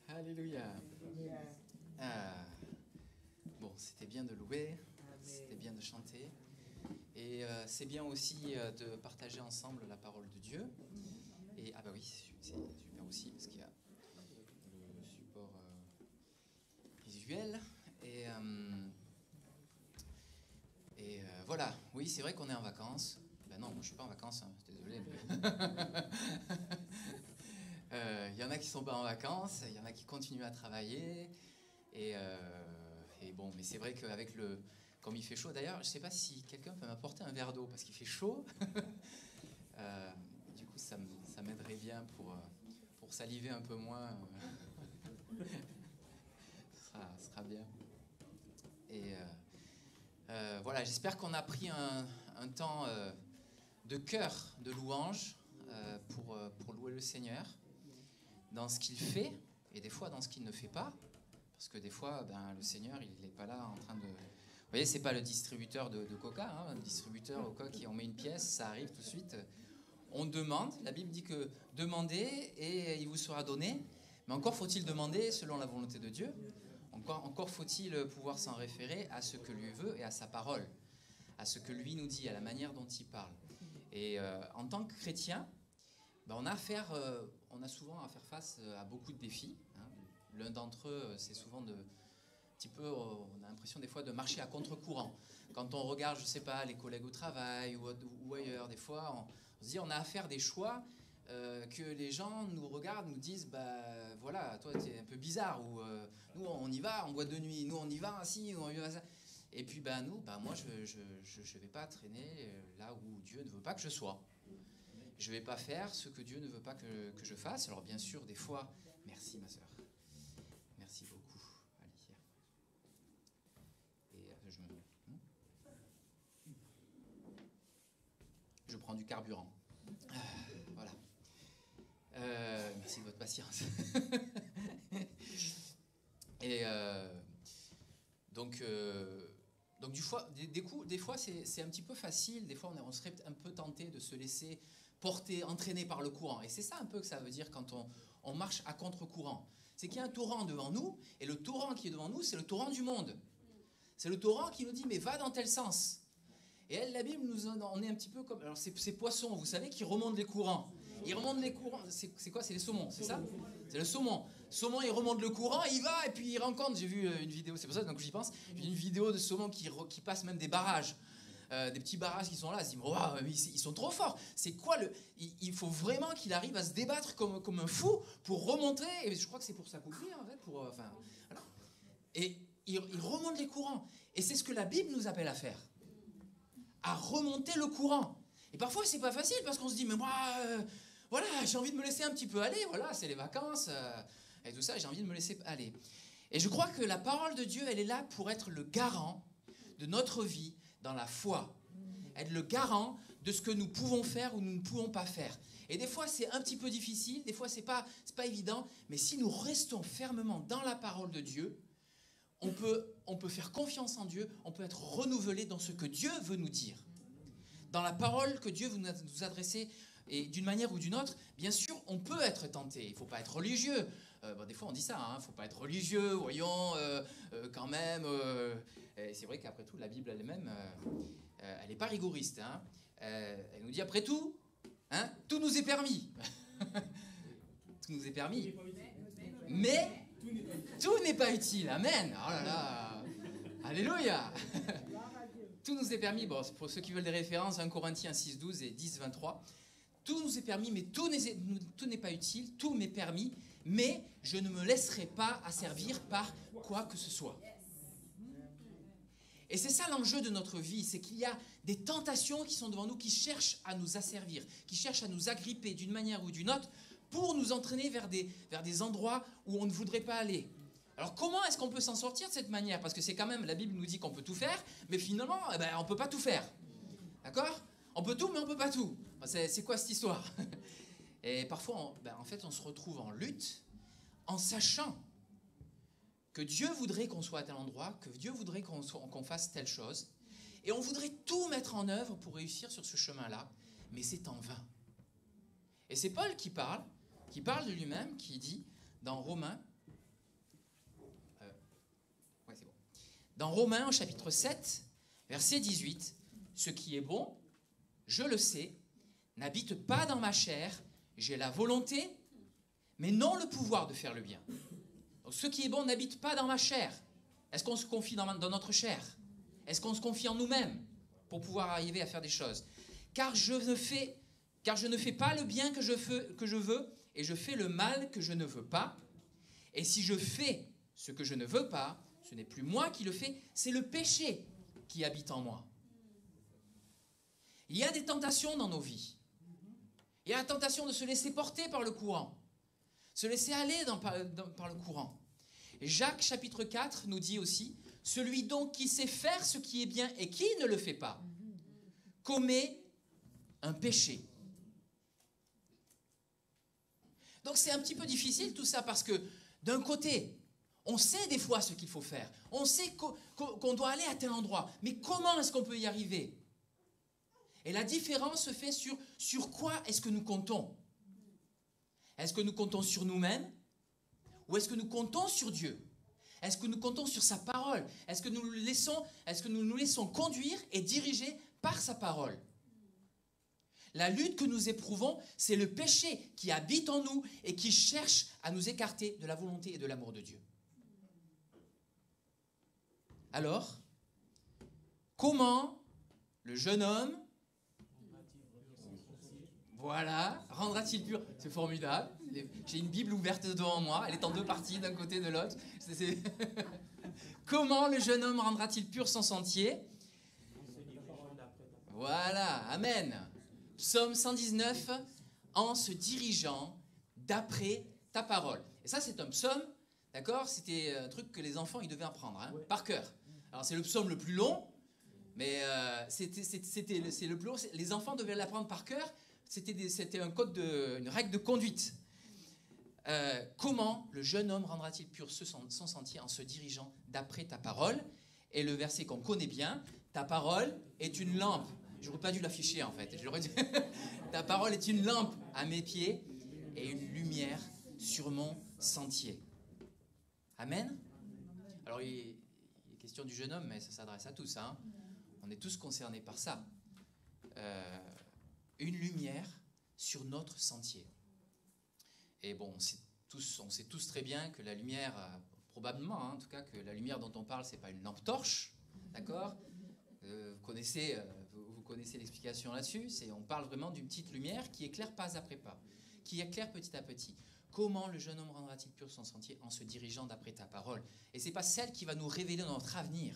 B: Alléluia. Bon, c'était bien de louer, c'était bien de chanter. Et c'est bien aussi de partager ensemble la parole de Dieu. Et ah bah oui, c'est super aussi parce qu'il y a le support visuel. Et voilà, oui, c'est vrai qu'on est en vacances. Ben non, moi je suis pas en vacances, hein, désolé. Il y en a qui sont pas en vacances, il y en a qui continuent à travailler. Et bon, mais c'est vrai qu'avec comme il fait chaud, d'ailleurs, je sais pas si quelqu'un peut m'apporter un verre d'eau parce qu'il fait chaud. Du coup, ça m'aiderait bien pour saliver un peu moins. Ce sera bien. Et voilà, j'espère qu'on a pris un temps de cœur, de louange pour louer le Seigneur dans ce qu'il fait et des fois dans ce qu'il ne fait pas. Parce que des fois, le Seigneur, il n'est pas là en train de... Vous voyez, c'est pas le distributeur de Coca, hein, le distributeur au Coca qui on met une pièce, ça arrive tout de suite. On demande, la Bible dit que demandez et il vous sera donné. Mais encore faut-il demander selon la volonté de Dieu. Encore faut-il pouvoir s'en référer à ce que lui veut et à sa parole, à ce que lui nous dit, à la manière dont il parle. Et en tant que chrétien, on a souvent à faire face à beaucoup de défis. Hein. L'un d'entre eux, c'est souvent on a l'impression des fois de marcher à contre-courant. Quand on regarde, je sais pas, les collègues au travail ou ailleurs, des fois, on se dit on a à faire des choix que les gens nous regardent, nous disent voilà, toi tu es un peu bizarre, ou nous on y va, on boîte de nuit, nous on y va ainsi, on y va ça. Et puis moi je vais pas traîner là où Dieu ne veut pas que je sois. Je vais pas faire ce que Dieu ne veut pas que je fasse. Alors bien sûr, des fois, merci ma sœur, merci beaucoup. Je prends du carburant. Voilà. Merci de votre patience. Et donc des fois c'est un petit peu facile. Des fois on serait un peu tenté de se laisser porter, entraîner par le courant. Et c'est ça un peu que ça veut dire quand on marche à contre-courant. C'est qu'il y a un torrent devant nous, et le torrent qui est devant nous, c'est le torrent du monde. C'est le torrent qui nous dit, mais va dans tel sens. Et la Bible, on est un petit peu comme... Alors, ces poissons, vous savez, qui remontent les courants. Ils remontent les courants. C'est quoi? C'est les saumons, c'est ça? C'est le saumon. Saumon, il remonte le courant, il va, et puis il rencontre... J'ai vu une vidéo, c'est pour ça que j'y pense. J'ai vu une vidéo de saumon qui passe même des barrages. Des petits barrages qui sont là. Ils se disent, ils sont trop forts. C'est quoi il faut vraiment qu'il arrive à se débattre comme un fou pour remonter. Et je crois que c'est pour s'accomplir, en fait. Voilà. Et il remonte les courants. Et c'est ce que la Bible nous appelle à faire. À remonter le courant. Et parfois, c'est pas facile parce qu'on se dit, mais moi, voilà, j'ai envie de me laisser un petit peu aller. Voilà, c'est les vacances et tout ça, j'ai envie de me laisser aller. Et je crois que la parole de Dieu, elle est là pour être le garant de notre vie dans la foi. Être le garant de ce que nous pouvons faire ou nous ne pouvons pas faire. Et des fois, c'est un petit peu difficile, des fois, c'est pas évident, mais si nous restons fermement dans la parole de Dieu, on peut faire confiance en Dieu, on peut être renouvelé dans ce que Dieu veut nous dire. Dans la parole que Dieu veut nous adresser, et d'une manière ou d'une autre, bien sûr, on peut être tenté. Il ne faut pas être religieux. Des fois, on dit ça, il ne faut pas être religieux, voyons, quand même. C'est vrai qu'après tout, la Bible elle-même, elle n'est pas rigoriste. Hein. Elle nous dit, après tout, tout nous est permis. Tout nous est permis. Mais tout n'est pas utile. Amen. Oh là là.
H: Alléluia. Tout nous est permis, bon, pour ceux qui veulent des références, 1 Corinthiens 6, 12 et 10, 23. Tout nous est permis, mais tout n'est pas utile, tout m'est permis, mais je ne me laisserai pas asservir par quoi que ce soit. Et c'est ça l'enjeu de notre vie, c'est qu'il y a des tentations qui sont devant nous, qui cherchent à nous asservir, qui cherchent à nous agripper d'une manière ou d'une autre pour nous entraîner vers des endroits où on ne voudrait pas aller. Alors comment est-ce qu'on peut s'en sortir de cette manière? Parce que c'est quand même, la Bible nous dit qu'on peut tout faire, mais finalement, on ne peut pas tout faire. D'accord? On peut tout, mais on ne peut pas tout. C'est quoi cette histoire? Et parfois, en fait, on se retrouve en lutte en sachant que Dieu voudrait qu'on soit à tel endroit, que Dieu voudrait qu'on fasse telle chose, et on voudrait tout mettre en œuvre pour réussir sur ce chemin-là, mais c'est en vain. Et c'est Paul qui parle de lui-même, qui dit dans Romains, dans Romains au chapitre 7, verset 18, « Ce qui est bon, je le sais, n'habite pas dans ma chair, j'ai la volonté, mais non le pouvoir de faire le bien. » Donc, ce qui est bon n'habite pas dans ma chair. Est-ce qu'on se confie dans notre chair? Est-ce qu'on se confie en nous-mêmes pour pouvoir arriver à faire des choses? Car je ne fais pas le bien que je veux, et je fais le mal que je ne veux pas. Et si je fais ce que je ne veux pas, ce n'est plus moi qui le fais, c'est le péché qui habite en moi. Il y a des tentations dans nos vies. Il y a la tentation de se laisser porter par le courant, se laisser aller par le courant. Et Jacques chapitre 4 nous dit aussi, « Celui donc qui sait faire ce qui est bien et qui ne le fait pas, commet un péché. » Donc c'est un petit peu difficile tout ça parce que d'un côté, on sait des fois ce qu'il faut faire, on sait qu'on doit aller à tel endroit, mais comment est-ce qu'on peut y arriver? Et la différence se fait sur quoi est-ce que nous comptons? Est-ce que nous comptons sur nous-mêmes? Ou est-ce que nous comptons sur Dieu? Est-ce que nous comptons sur sa parole? Est-ce que nous nous laissons conduire et diriger par sa parole? La lutte que nous éprouvons, c'est le péché qui habite en nous et qui cherche à nous écarter de la volonté et de l'amour de Dieu. Alors, comment le jeune homme, voilà, rendra-t-il pur? C'est formidable. J'ai une Bible ouverte devant moi, elle est en deux parties, d'un côté de l'autre. Comment le jeune homme rendra-t-il pur son sentier? Voilà, amen. Psaume 119, en se dirigeant d'après ta parole. Et ça, c'est un psaume, d'accord? C'était un truc que les enfants, ils devaient apprendre, hein, par cœur. Alors, c'est le psaume le plus long, mais c'est le plus long. Les enfants devaient l'apprendre par cœur. C'était une règle de conduite. Comment le jeune homme rendra-t-il pur son sentier en se dirigeant d'après ta parole? Et le verset qu'on connaît bien, ta parole est une lampe. J'aurais pas dû l'afficher en fait. Ta parole est une lampe à mes pieds et une lumière sur mon sentier. Amen. Alors il est question du jeune homme, mais ça s'adresse à tous. Hein. On est tous concernés par ça. Une lumière sur notre sentier. Et bon, on sait tous très bien que la lumière, probablement, hein, en tout cas, que la lumière dont on parle, c'est pas une lampe torche, d'accord? Vous connaissez l'explication là-dessus. On parle vraiment d'une petite lumière qui éclaire pas après pas, qui éclaire petit à petit. Comment le jeune homme rendra-t-il pur son sentier? En se dirigeant d'après ta parole. Et c'est pas celle qui va nous révéler notre avenir.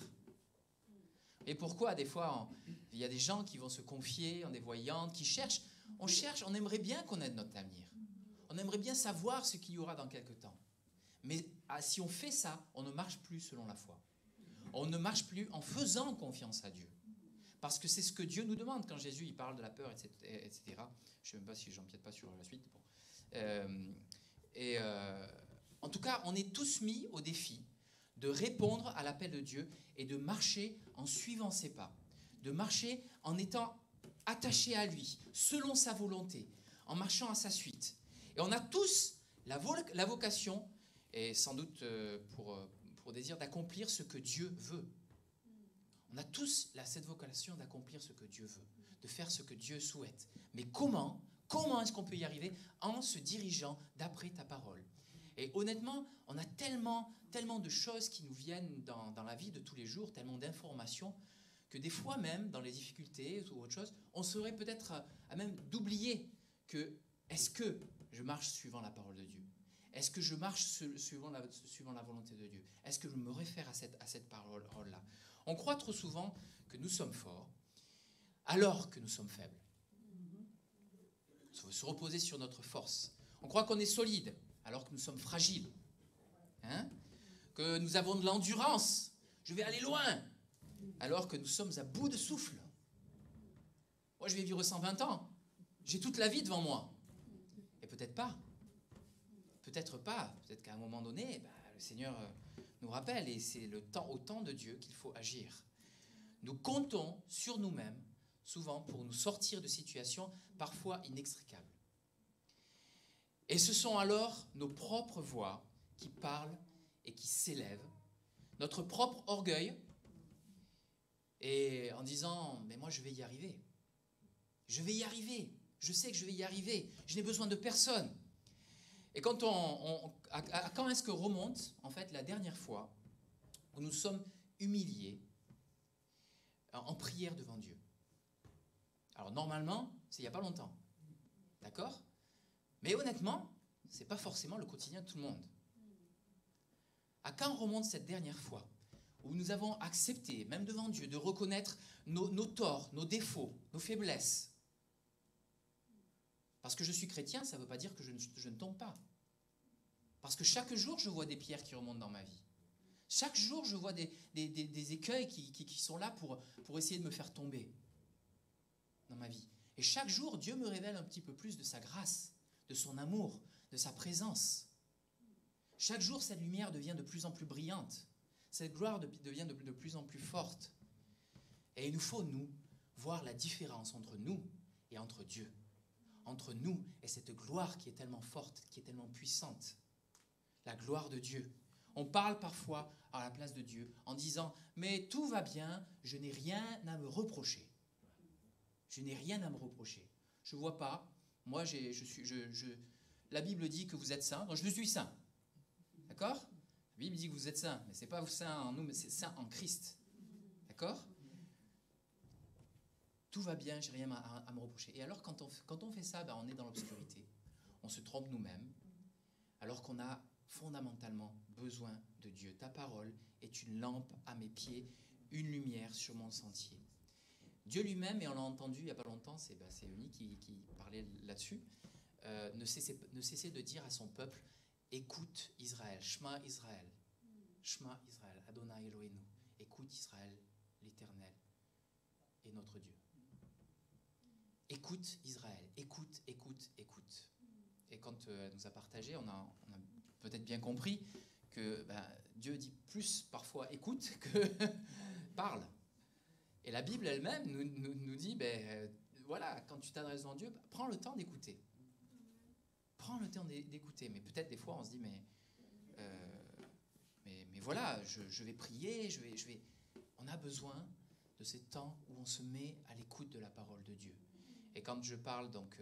H: Et pourquoi des fois il y a des gens qui vont se confier en des voyantes, qui cherchent, on aimerait bien connaître notre avenir. On aimerait bien savoir ce qu'il y aura dans quelque temps. Mais si on fait ça, on ne marche plus selon la foi. On ne marche plus en faisant confiance à Dieu. Parce que c'est ce que Dieu nous demande quand Jésus il parle de la peur, etc. Je ne sais même pas si j'empiète pas sur la suite. Bon. En tout cas, on est tous mis au défi de répondre à l'appel de Dieu et de marcher en suivant ses pas. De marcher en étant attaché à lui, selon sa volonté, en marchant à sa suite. Et on a tous la vocation, et sans doute pour désir, d'accomplir ce que Dieu veut. On a tous cette vocation d'accomplir ce que Dieu veut, de faire ce que Dieu souhaite. Mais comment est-ce qu'on peut y arriver? En se dirigeant d'après ta parole. Et honnêtement, on a tellement de choses qui nous viennent dans la vie de tous les jours, tellement d'informations, que des fois même, dans les difficultés ou autre chose, on serait peut-être à même d'oublier que est-ce que je marche suivant la parole de Dieu? Est-ce que je marche suivant la volonté de Dieu? Est-ce que je me réfère à cette parole-là? On croit trop souvent que nous sommes forts, alors que nous sommes faibles. Il faut se reposer sur notre force. On croit qu'on est solide, alors que nous sommes fragiles. Hein? Que nous avons de l'endurance. Je vais aller loin, alors que nous sommes à bout de souffle. Moi, je vais vivre 120 ans. J'ai toute la vie devant moi. Et peut-être pas. Peut-être pas. Peut-être qu'à un moment donné, le Seigneur nous rappelle, et c'est au temps de Dieu qu'il faut agir. Nous comptons sur nous-mêmes, souvent, pour nous sortir de situations parfois inextricables. Et ce sont alors nos propres voix qui parlent et qui s'élèvent, notre propre orgueil, et en disant « mais moi je vais y arriver, je vais y arriver, je sais que je vais y arriver, je n'ai besoin de personne ». Et quand quand est-ce que remonte en fait la dernière fois où nous sommes humiliés en prière devant Dieu? Alors normalement, c'est il n'y a pas longtemps, d'accord? Mais honnêtement, ce n'est pas forcément le quotidien de tout le monde. À quand remonte cette dernière fois où nous avons accepté, même devant Dieu, de reconnaître nos torts, nos défauts, nos faiblesses? Parce que je suis chrétien, ça ne veut pas dire que je ne tombe pas. Parce que chaque jour, je vois des pierres qui remontent dans ma vie. Chaque jour, je vois des écueils qui sont là pour essayer de me faire tomber dans ma vie. Et chaque jour, Dieu me révèle un petit peu plus de sa grâce, de son amour, de sa présence. Chaque jour, cette lumière devient de plus en plus brillante. Cette gloire devient de plus en plus forte. Et il nous faut, nous, voir la différence entre nous et entre Dieu. Entre nous et cette gloire qui est tellement forte, qui est tellement puissante. La gloire de Dieu. On parle parfois à la place de Dieu en disant « mais tout va bien, je n'ai rien à me reprocher. Je n'ai rien à me reprocher. Je ne vois pas, moi la Bible dit que vous êtes saints, donc je suis saint. D'accord? La Bible dit que vous êtes saints, mais ce n'est pas saint en nous, mais c'est saint en Christ. D'accord? Tout va bien, je n'ai rien à me reprocher. Et alors, quand on fait ça, on est dans l'obscurité. On se trompe nous-mêmes, alors qu'on a fondamentalement besoin de Dieu. Ta parole est une lampe à mes pieds, une lumière sur mon sentier. Dieu lui-même, et on l'a entendu il n'y a pas longtemps, c'est Eunice qui parlait là-dessus, ne cessait de dire à son peuple, écoute Israël, Shema Israël, Adonai Eloheinu, écoute Israël, l'Éternel est notre Dieu. Écoute Israël, écoute. Et quand elle nous a partagé, on a peut-être bien compris que Dieu dit plus parfois écoute que parle. Et la Bible elle-même nous dit, voilà, quand tu t'adresses à Dieu, prends le temps d'écouter. Prends le temps d'écouter. Mais peut-être des fois on se dit, mais voilà, je vais prier, on a besoin de ces temps où on se met à l'écoute de la parole de Dieu. Et quand je parle, donc,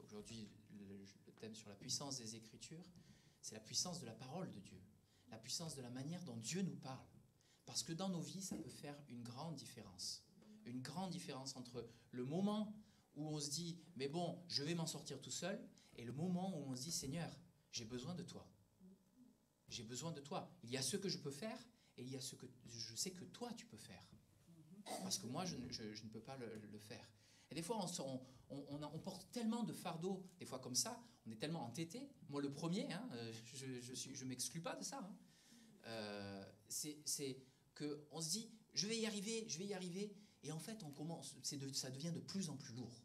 H: aujourd'hui, le thème sur la puissance des Écritures, c'est la puissance de la parole de Dieu, la puissance de la manière dont Dieu nous parle. Parce que dans nos vies, ça peut faire une grande différence entre le moment où on se dit, mais bon, je vais m'en sortir tout seul, et le moment où on se dit, Seigneur, j'ai besoin de toi. J'ai besoin de toi. Il y a ce que je peux faire, et il y a ce que je sais que toi, tu peux faire. Parce que moi, je ne peux pas le faire. Et des fois, on porte tellement de fardeaux, des fois comme ça, on est tellement entêté. Moi, le premier, je ne m'exclus pas de ça. C'est qu'on se dit, je vais y arriver, et en fait, ça devient de plus en plus lourd.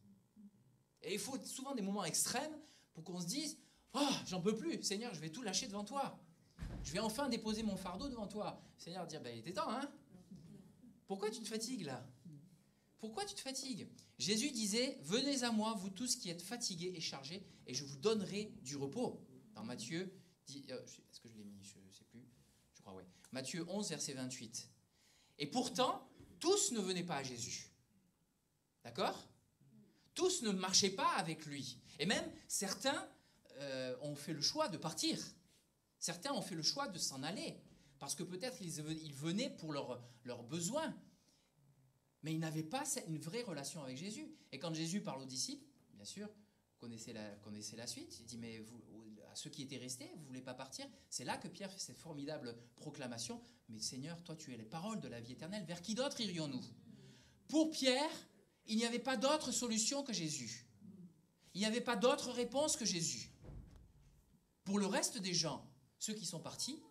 H: Et il faut souvent des moments extrêmes pour qu'on se dise, oh, j'en peux plus, Seigneur, je vais tout lâcher devant toi. Je vais enfin déposer mon fardeau devant toi. Seigneur, dire, il était temps, hein? Pourquoi tu te fatigues là? Pourquoi tu te fatigues? Jésus disait, venez à moi, vous tous qui êtes fatigués et chargés, et je vous donnerai du repos. Dans Matthieu, est-ce que je l'ai mis? Je ne sais plus. Je crois, oui. Matthieu 11, verset 28. Et pourtant, tous ne venaient pas à Jésus. D'accord? Tous ne marchaient pas avec lui. Et même, certains ont fait le choix de partir. Certains ont fait le choix de s'en aller, parce que peut-être ils venaient pour leurs besoins, mais ils n'avaient pas une vraie relation avec Jésus. Et quand Jésus parle aux disciples, bien sûr, vous connaissez la suite, il dit, mais à ceux qui étaient restés, vous ne voulez pas partir? C'est là que Pierre fait cette formidable proclamation, mais Seigneur, toi tu es les paroles de la vie éternelle, vers qui d'autre irions-nous? Pour Pierre, il n'y avait pas d'autre solution que Jésus. Il n'y avait pas d'autre réponse que Jésus. Pour le reste des gens, ceux qui sont partis,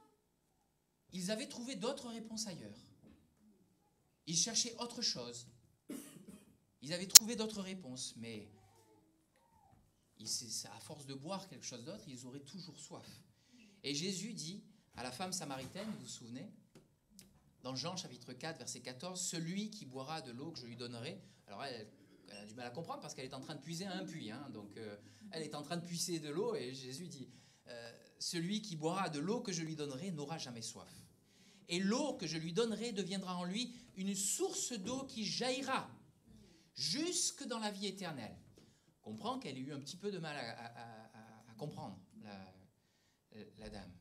H: ils avaient trouvé d'autres réponses ailleurs. Ils cherchaient autre chose. Ils avaient trouvé d'autres réponses, mais à force de boire quelque chose d'autre, ils auraient toujours soif. Et Jésus dit à la femme samaritaine, vous vous souvenez, dans Jean chapitre 4, verset 14, « Celui qui boira de l'eau que je lui donnerai », alors elle a du mal à comprendre parce qu'elle est en train de puiser à un puits, hein, donc elle est en train de puiser de l'eau et Jésus dit « Celui qui boira de l'eau que je lui donnerai n'aura jamais soif. Et l'eau que je lui donnerai deviendra en lui une source d'eau qui jaillira jusque dans la vie éternelle. » On comprend qu'elle a eu un petit peu de mal à comprendre, la dame.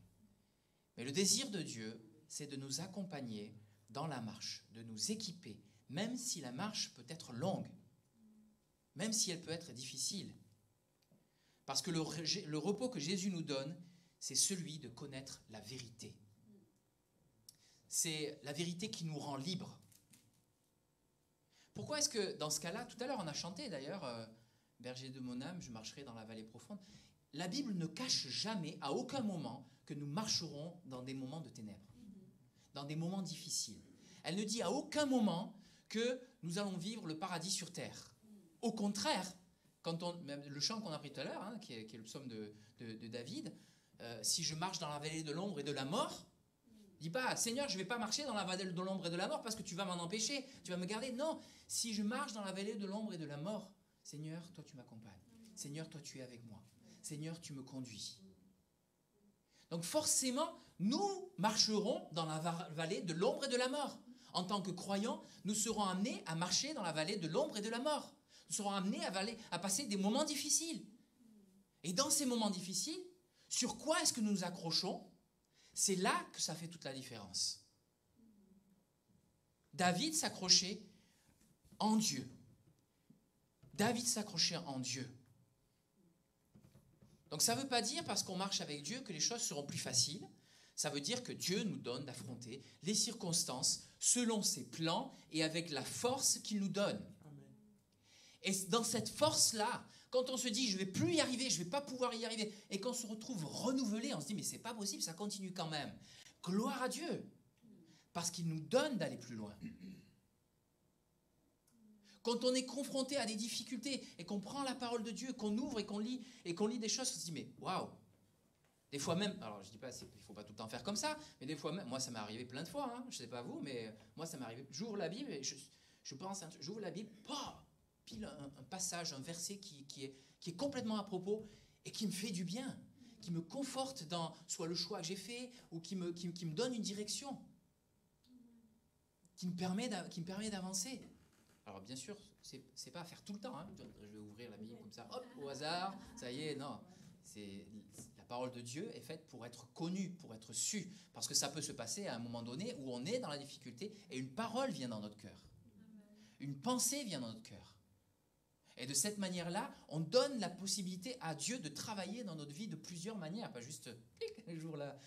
H: Mais le désir de Dieu, c'est de nous accompagner dans la marche, de nous équiper, même si la marche peut être longue, même si elle peut être difficile. Parce que le repos que Jésus nous donne, c'est celui de connaître la vérité. C'est la vérité qui nous rend libres. Pourquoi est-ce que, dans ce cas-là, tout à l'heure on a chanté d'ailleurs, berger de mon âme, je marcherai dans la vallée profonde. La Bible ne cache jamais, à aucun moment, que nous marcherons dans des moments de ténèbres, dans des moments difficiles. Elle ne dit à aucun moment que nous allons vivre le paradis sur terre. Au contraire, même le chant qu'on a pris tout à l'heure, hein, qui est le psaume de David, si je marche dans la vallée de l'ombre et de la mort, dis pas, Seigneur, je ne vais pas marcher dans la vallée de l'ombre et de la mort parce que tu vas m'en empêcher, tu vas me garder. Non, si je marche dans la vallée de l'ombre et de la mort, Seigneur, toi tu m'accompagnes. Seigneur, toi tu es avec moi. Seigneur, tu me conduis. Donc forcément, nous marcherons dans la vallée de l'ombre et de la mort. En tant que croyants, nous serons amenés à marcher dans la vallée de l'ombre et de la mort. Nous serons amenés à passer des moments difficiles. Et dans ces moments difficiles, sur quoi est-ce que nous nous accrochons? C'est là que ça fait toute la différence. David s'accrochait en Dieu. David s'accrochait en Dieu. Donc ça ne veut pas dire, parce qu'on marche avec Dieu, que les choses seront plus faciles. Ça veut dire que Dieu nous donne d'affronter les circonstances selon ses plans et avec la force qu'il nous donne.
E: Amen.
H: Et dans cette force-là, quand on se dit « je ne vais plus y arriver, je ne vais pas pouvoir y arriver », et qu'on se retrouve renouvelé, on se dit « mais ce n'est pas possible, ça continue quand même ». Gloire à Dieu, parce qu'il nous donne d'aller plus loin. Quand on est confronté à des difficultés et qu'on prend la parole de Dieu, qu'on ouvre et qu'on lit des choses, on se dit « mais waouh ». Des fois même, alors je ne dis pas qu'il ne faut pas tout le temps faire comme ça, mais des fois même, moi ça m'est arrivé plein de fois, hein, je ne sais pas vous, mais moi ça m'est arrivé, j'ouvre la Bible et je pense, j'ouvre la Bible, pile un passage, un verset qui est complètement à propos et qui me fait du bien, qui me conforte dans soit le choix que j'ai fait ou qui me donne une direction, qui me permet d'avancer. Alors bien sûr, c'est pas à faire tout le temps, hein. Je vais ouvrir la Bible comme ça, hop, au hasard, ça y est, non. La parole de Dieu est faite pour être connue, pour être sue, parce que ça peut se passer à un moment donné où on est dans la difficulté et une parole vient dans notre cœur. Une pensée vient dans notre cœur. Et de cette manière-là, on donne la possibilité à Dieu de travailler dans notre vie de plusieurs manières, pas juste clic, le jour là,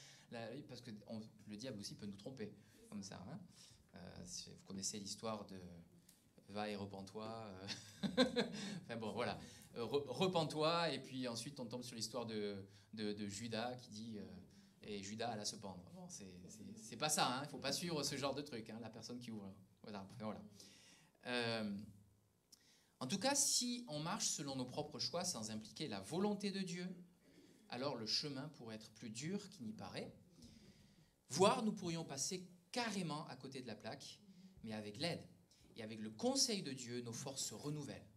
H: parce que le diable aussi peut nous tromper, comme ça. Hein. Vous connaissez l'histoire de va et repens-toi. Enfin bon, voilà. Repens-toi, et puis ensuite on tombe sur l'histoire de Judas qui dit et Judas alla se pendre. Bon, c'est pas ça, hein, il ne faut pas suivre ce genre de truc, hein, la personne qui ouvre. Voilà. En tout cas, si on marche selon nos propres choix sans impliquer la volonté de Dieu, alors le chemin pourrait être plus dur qu'il n'y paraît, voire nous pourrions passer carrément à côté de la plaque, mais avec l'aide et avec le conseil de Dieu, nos forces se renouvellent.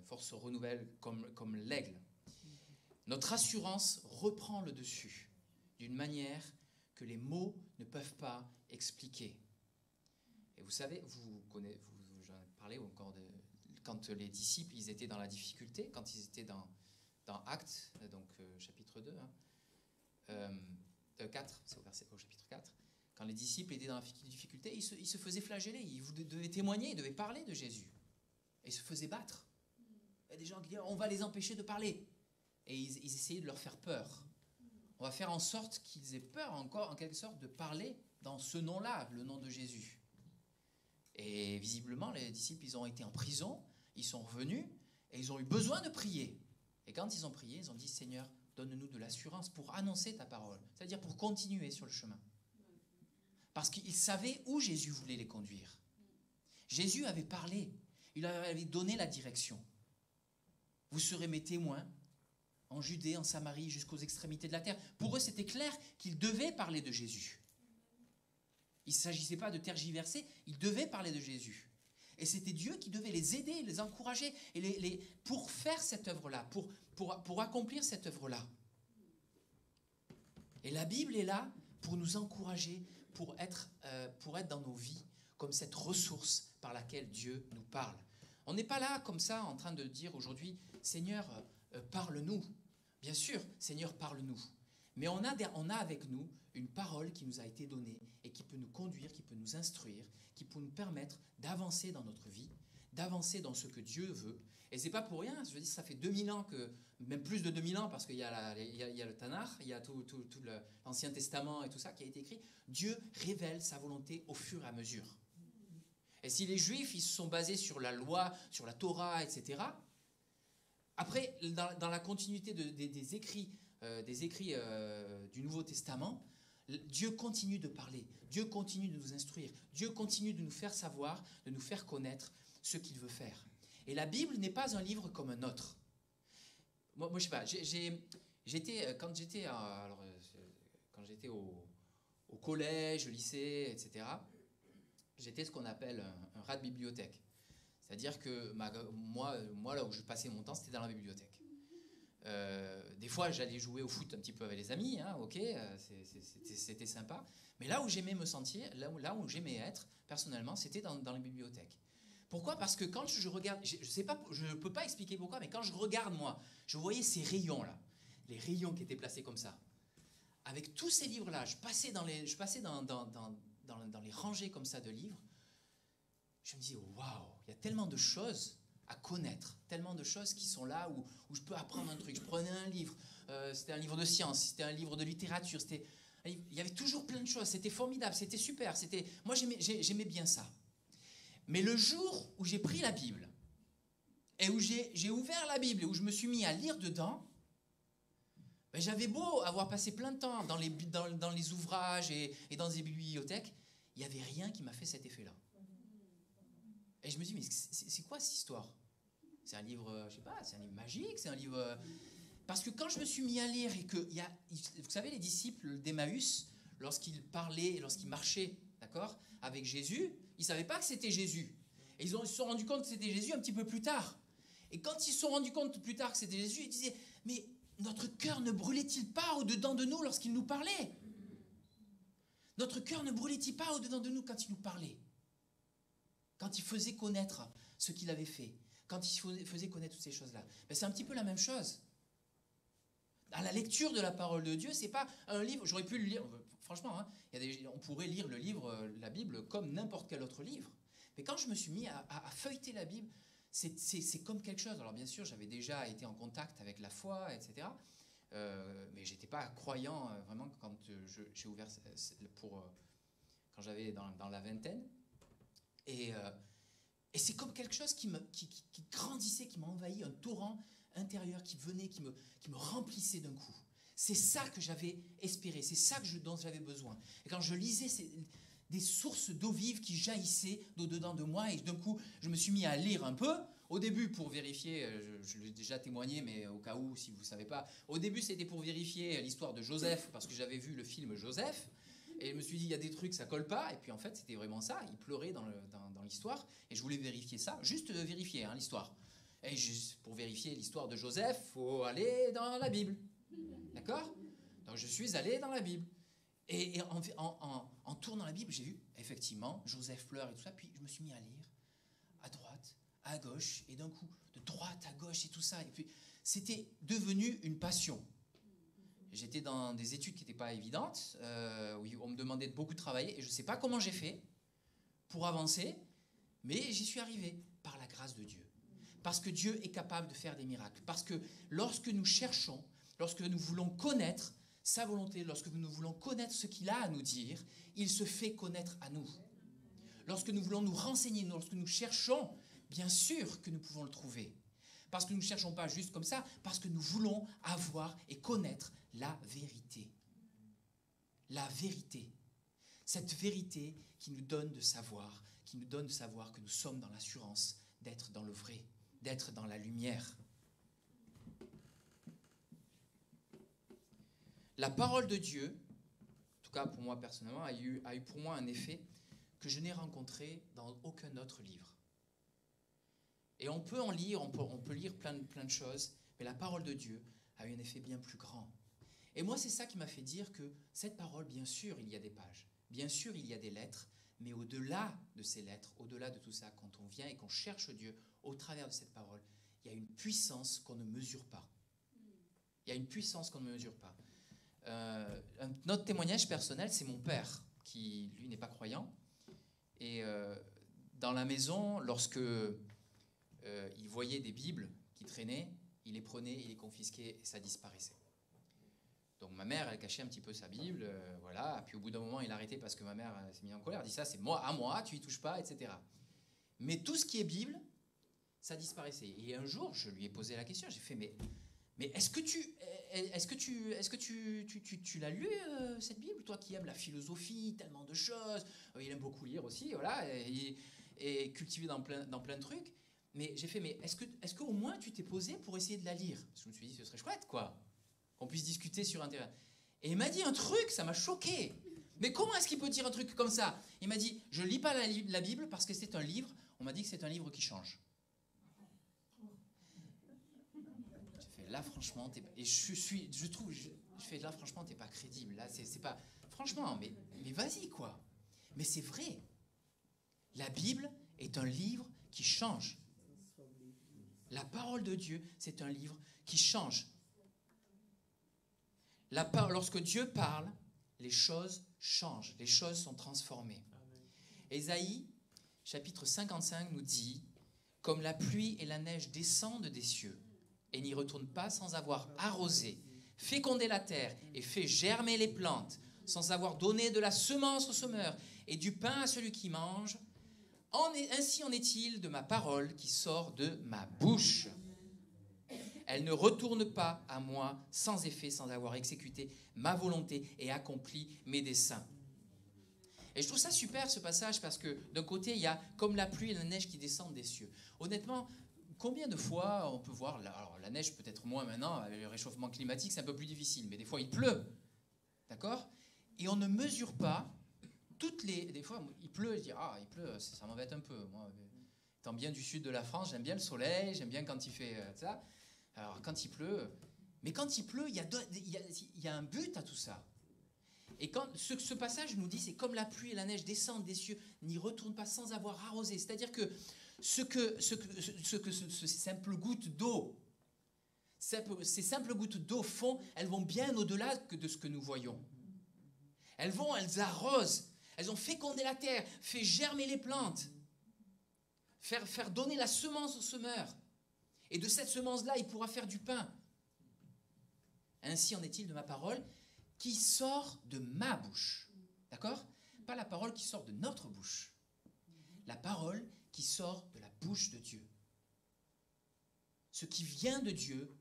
H: Forces se renouvellent comme l'aigle. Notre assurance reprend le dessus d'une manière que les mots ne peuvent pas expliquer. Et vous savez, j'en ai parlé encore quand les disciples ils étaient dans la difficulté, quand ils étaient dans Actes, donc chapitre 2, hein, 4, c'est au chapitre 4, quand les disciples étaient dans la difficulté, ils se faisaient flageller, ils devaient témoigner, ils devaient parler de Jésus. Et ils se faisaient battre. Il y a des gens qui disaient, on va les empêcher de parler. Et ils essayaient de leur faire peur. On va faire en sorte qu'ils aient peur encore, en quelque sorte, de parler dans ce nom-là, le nom de Jésus. Et visiblement, les disciples, ils ont été en prison, ils sont revenus, et ils ont eu besoin de prier. Et quand ils ont prié, ils ont dit, Seigneur, donne-nous de l'assurance pour annoncer ta parole, c'est-à-dire pour continuer sur le chemin. Parce qu'ils savaient où Jésus voulait les conduire. Jésus avait parlé, il leur avait donné la direction. Vous serez mes témoins en Judée, en Samarie, jusqu'aux extrémités de la terre. Pour eux, c'était clair qu'ils devaient parler de Jésus. Il ne s'agissait pas de tergiverser, ils devaient parler de Jésus. Et c'était Dieu qui devait les aider, les encourager, et pour faire cette œuvre-là, pour accomplir cette œuvre-là. Et la Bible est là pour nous encourager, pour être dans nos vies comme cette ressource par laquelle Dieu nous parle. On n'est pas là comme ça en train de dire aujourd'hui, Seigneur, parle-nous. Bien sûr, Seigneur, parle-nous. Mais on a avec nous une parole qui nous a été donnée et qui peut nous conduire, qui peut nous instruire, qui peut nous permettre d'avancer dans notre vie, d'avancer dans ce que Dieu veut. Et c'est pas pour rien, je veux dire, ça fait 2000 ans, même plus de 2000 ans, parce qu'il y a le Tanakh, il y a tout l'Ancien Testament et tout ça qui a été écrit. Dieu révèle sa volonté au fur et à mesure. Et si les Juifs, ils se sont basés sur la loi, sur la Torah, etc., après, dans la continuité des écrits du Nouveau Testament, Dieu continue de parler, Dieu continue de nous instruire, Dieu continue de nous faire savoir, de nous faire connaître ce qu'il veut faire. Et la Bible n'est pas un livre comme un autre. Moi je sais pas, quand j'étais au collège, au lycée, etc., j'étais ce qu'on appelle un rat de bibliothèque. C'est-à-dire que moi, là où je passais mon temps, c'était dans la bibliothèque. Des fois, j'allais jouer au foot un petit peu avec les amis, hein, ok, c'était sympa. Mais là où j'aimais me sentir, là où j'aimais être, personnellement, c'était dans les bibliothèques. Pourquoi ? Parce que quand je regarde, je ne peux pas expliquer pourquoi, mais quand je regarde, moi, je voyais ces rayons-là, les rayons qui étaient placés comme ça. Avec tous ces livres-là, je passais dans les rangées comme ça de livres. Je me dis, waouh, il y a tellement de choses à connaître, tellement de choses qui sont là où je peux apprendre un truc. Je prenais un livre, c'était un livre de science, c'était un livre de littérature, il y avait toujours plein de choses, c'était formidable, c'était super, moi j'aimais bien ça. Mais le jour où j'ai pris la Bible, et où j'ai ouvert la Bible, et où je me suis mis à lire dedans, ben j'avais beau avoir passé plein de temps dans les ouvrages et dans les bibliothèques, il n'y avait rien qui m'a fait cet effet-là. Et je me dis, mais c'est quoi cette histoire ? C'est un livre, je sais pas, c'est un livre magique, c'est un livre... Parce que quand je me suis mis à lire et que, vous savez, les disciples d'Emmaüs, lorsqu'ils parlaient, lorsqu'ils marchaient, d'accord, avec Jésus, ils ne savaient pas que c'était Jésus. Et ils se sont rendus compte que c'était Jésus un petit peu plus tard. Et quand ils se sont rendus compte plus tard que c'était Jésus, ils disaient, mais notre cœur ne brûlait-il pas au-dedans de nous lorsqu'il nous parlait ? Notre cœur ne brûlait-il pas au-dedans de nous quand il nous parlait ? Quand il faisait connaître ce qu'il avait fait, quand il faisait connaître toutes ces choses-là. Ben c'est un petit peu la même chose. À la lecture de la parole de Dieu, c'est pas un livre, j'aurais pu le lire, franchement, hein, on pourrait lire le livre, la Bible, comme n'importe quel autre livre. Mais quand je me suis mis à feuilleter la Bible, c'est comme quelque chose. Alors bien sûr, j'avais déjà été en contact avec la foi, etc. Mais je n'étais pas croyant, vraiment, quand j'ai ouvert quand j'avais dans la vingtaine. Et c'est comme quelque chose qui grandissait, qui m'a envahi, un torrent intérieur qui venait, qui me remplissait d'un coup. C'est ça que j'avais espéré, c'est ça dont j'avais besoin. Et quand je lisais des sources d'eau vive qui jaillissaient d'au-dedans de moi, et d'un coup, je me suis mis à lire un peu. Au début, pour vérifier, je l'ai déjà témoigné, mais au cas où, si vous ne savez pas, au début, c'était pour vérifier l'histoire de Joseph, parce que j'avais vu le film Joseph. Et je me suis dit, il y a des trucs, ça colle pas. Et puis en fait, c'était vraiment ça. Il pleurait dans l'histoire. Et je voulais vérifier ça. Juste vérifier l'histoire. Et juste pour vérifier l'histoire de Joseph, il faut aller dans la Bible. D'accord ? Donc je suis allé dans la Bible. Et en tournant la Bible, j'ai vu, effectivement, Joseph pleure et tout ça. Puis je me suis mis à lire à droite, à gauche. Et d'un coup, de droite à gauche et tout ça. Et puis c'était devenu une passion. J'étais dans des études qui n'étaient pas évidentes, où on me demandait de beaucoup travailler, et je ne sais pas comment j'ai fait pour avancer, mais j'y suis arrivé par la grâce de Dieu. Parce que Dieu est capable de faire des miracles. Parce que lorsque nous cherchons, lorsque nous voulons connaître sa volonté, lorsque nous voulons connaître ce qu'il a à nous dire, il se fait connaître à nous. Lorsque nous voulons nous renseigner, lorsque nous cherchons, bien sûr que nous pouvons le trouver. Parce que nous ne cherchons pas juste comme ça, parce que nous voulons avoir et connaître la vérité. La vérité. Cette vérité qui nous donne de savoir, que nous sommes dans l'assurance d'être dans le vrai, d'être dans la lumière. La parole de Dieu, en tout cas pour moi personnellement, a eu pour moi un effet que je n'ai rencontré dans aucun autre livre. Et on peut en lire, on peut lire plein de choses, mais la parole de Dieu a eu un effet bien plus grand. Et moi, c'est ça qui m'a fait dire que cette parole, bien sûr, il y a des pages, bien sûr, il y a des lettres, mais au-delà de ces lettres, au-delà de tout ça, quand on vient et qu'on cherche Dieu au travers de cette parole, il y a une puissance qu'on ne mesure pas. Il y a une puissance qu'on ne mesure pas. Notre témoignage personnel, c'est mon père, qui, lui, n'est pas croyant. Et dans la maison, lorsque il voyait des Bibles qui traînaient, il les prenait, il les confisquait et ça disparaissait. Donc ma mère, elle cachait un petit peu sa Bible, voilà. Puis au bout d'un moment, il arrêtait parce que ma mère s'est mise en colère. Elle dit ça, c'est moi, à moi, tu y touches pas, etc. Mais tout ce qui est Bible, ça disparaissait. Et un jour, je lui ai posé la question. J'ai fait, mais est-ce que tu l'as lu cette Bible, toi qui aimes la philosophie, tellement de choses. Il aime beaucoup lire aussi, voilà, et cultiver dans plein de trucs. Mais j'ai fait, mais est-ce qu'au moins tu t'es posé pour essayer de la lire? Parce que je me suis dit, ce serait chouette, quoi, qu'on puisse discuter sur Internet. Et il m'a dit un truc, ça m'a choqué. Mais comment est-ce qu'il peut dire un truc comme ça? Il m'a dit, je lis pas la Bible parce que c'est un livre. On m'a dit que c'est un livre qui change. J'ai fait, là, franchement, et je trouve, je fais, là, franchement, t'es pas crédible. Là, c'est pas, franchement, mais vas-y, quoi. Mais c'est vrai. La Bible est un livre qui change. La parole de Dieu, c'est un livre qui change. Lorsque Dieu parle, les choses changent, les choses sont transformées. Ésaïe, chapitre 55, nous dit « Comme la pluie et la neige descendent des cieux et n'y retournent pas sans avoir arrosé, fécondé la terre et fait germer les plantes, sans avoir donné de la semence au semeur et du pain à celui qui mange, ainsi en est-il de ma parole qui sort de ma bouche. Elle ne retourne pas à moi sans effet, sans avoir exécuté ma volonté et accompli mes desseins. » Et je trouve ça super, ce passage, parce que d'un côté, il y a comme la pluie et la neige qui descendent des cieux. Honnêtement, combien de fois on peut voir, alors la neige peut-être moins maintenant, avec le réchauffement climatique, c'est un peu plus difficile, mais des fois il pleut, d'accord? Et on ne mesure pas des fois il pleut, je dis, ah, il pleut, ça m'embête un peu. Moi, étant bien du sud de la France, j'aime bien le soleil, j'aime bien quand il fait ça. Alors quand il pleut, mais quand il pleut, il y a un but à tout ça. Et quand ce passage nous dit, c'est comme la pluie et la neige descendent des cieux, n'y retournent pas sans avoir arrosé. C'est-à-dire que ces simples gouttes d'eau, ces simples gouttes d'eau font, elles vont bien au-delà de ce que nous voyons. Elles arrosent, elles ont fécondé la terre, fait germer les plantes, faire donner la semence au semeur. Et de cette semence-là, il pourra faire du pain. Ainsi en est-il de ma parole qui sort de ma bouche. D'accord? Pas la parole qui sort de notre bouche. La parole qui sort de la bouche de Dieu. Ce qui vient de Dieu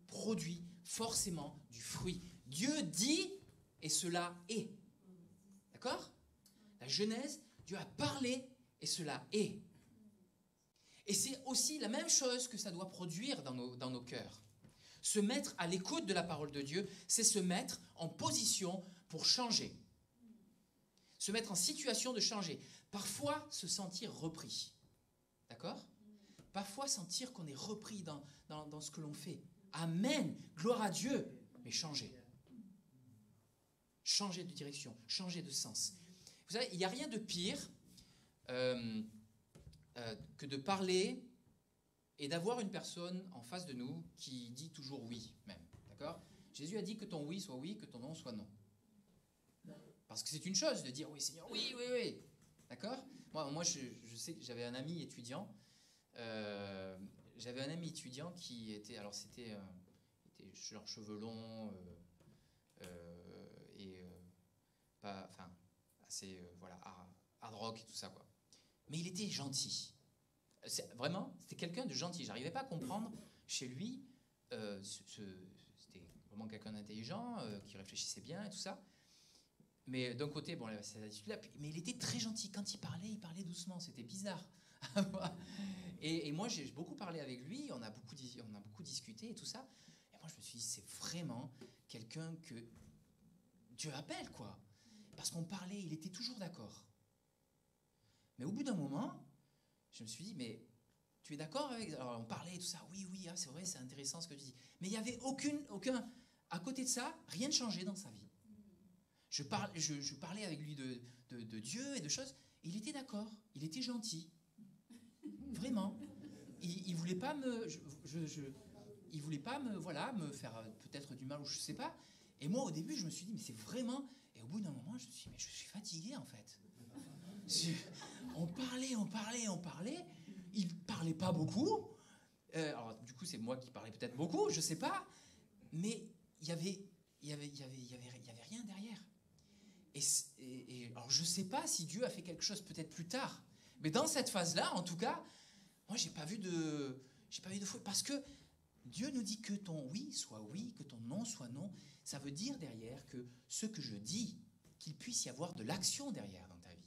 H: produit forcément du fruit. Dieu dit et cela est. D'accord? La Genèse, Dieu a parlé et cela est. Et c'est aussi la même chose que ça doit produire dans nos cœurs. Se mettre à l'écoute de la parole de Dieu, c'est se mettre en position pour changer. Se mettre en situation de changer. Parfois, se sentir repris. D'accord? Parfois, sentir qu'on est repris dans ce que l'on fait. Amen. Gloire à Dieu. Mais changer. Changer de direction. Changer de sens. Vous savez, il n'y a rien de pire que de parler et d'avoir une personne en face de nous qui dit toujours oui, même. D'accord? Jésus a dit que ton oui soit oui, que ton non soit non. Parce que c'est une chose de dire oui Seigneur, oui, oui, oui. D'accord? Moi je sais que j'avais un ami étudiant. Qui était, alors était genre cheveux longs pas, enfin assez voilà hard rock et tout ça quoi. Mais il était gentil. Vraiment, c'était quelqu'un de gentil. J'arrivais pas à comprendre chez lui. C'était vraiment quelqu'un d'intelligent qui réfléchissait bien et tout ça. Mais d'un côté, bon, cette attitude-là, mais il était très gentil. Quand il parlait doucement. C'était bizarre. et moi, j'ai beaucoup parlé avec lui. On a beaucoup discuté et tout ça. Et moi, je me suis dit, c'est vraiment quelqu'un que Dieu appelle, quoi. Parce qu'on parlait, il était toujours d'accord. Mais au bout d'un moment, je me suis dit, mais tu es d'accord avec... Alors, on parlait et tout ça. Oui, oui, c'est vrai, c'est intéressant ce que tu dis. Mais il n'y avait aucun... À côté de ça, rien ne changeait dans sa vie. Je parlais avec lui de Dieu et de choses. Et il était d'accord. Il était gentil. Vraiment. Il voulait pas me... il voulait pas me faire peut-être du mal ou je sais pas. Et moi, au début, je me suis dit, mais c'est vraiment... Et au bout d'un moment, je me suis dit, mais je suis fatigué, en fait. On parlait. Il parlait pas beaucoup. Alors, du coup, c'est moi qui parlais peut-être beaucoup, je sais pas. Mais il y avait rien derrière. Et alors, je sais pas si Dieu a fait quelque chose peut-être plus tard. Mais dans cette phase-là, en tout cas, moi, j'ai pas vu de fou. Parce que Dieu nous dit que ton oui soit oui, que ton non soit non. Ça veut dire derrière que ce que je dis, qu'il puisse y avoir de l'action derrière dans ta vie.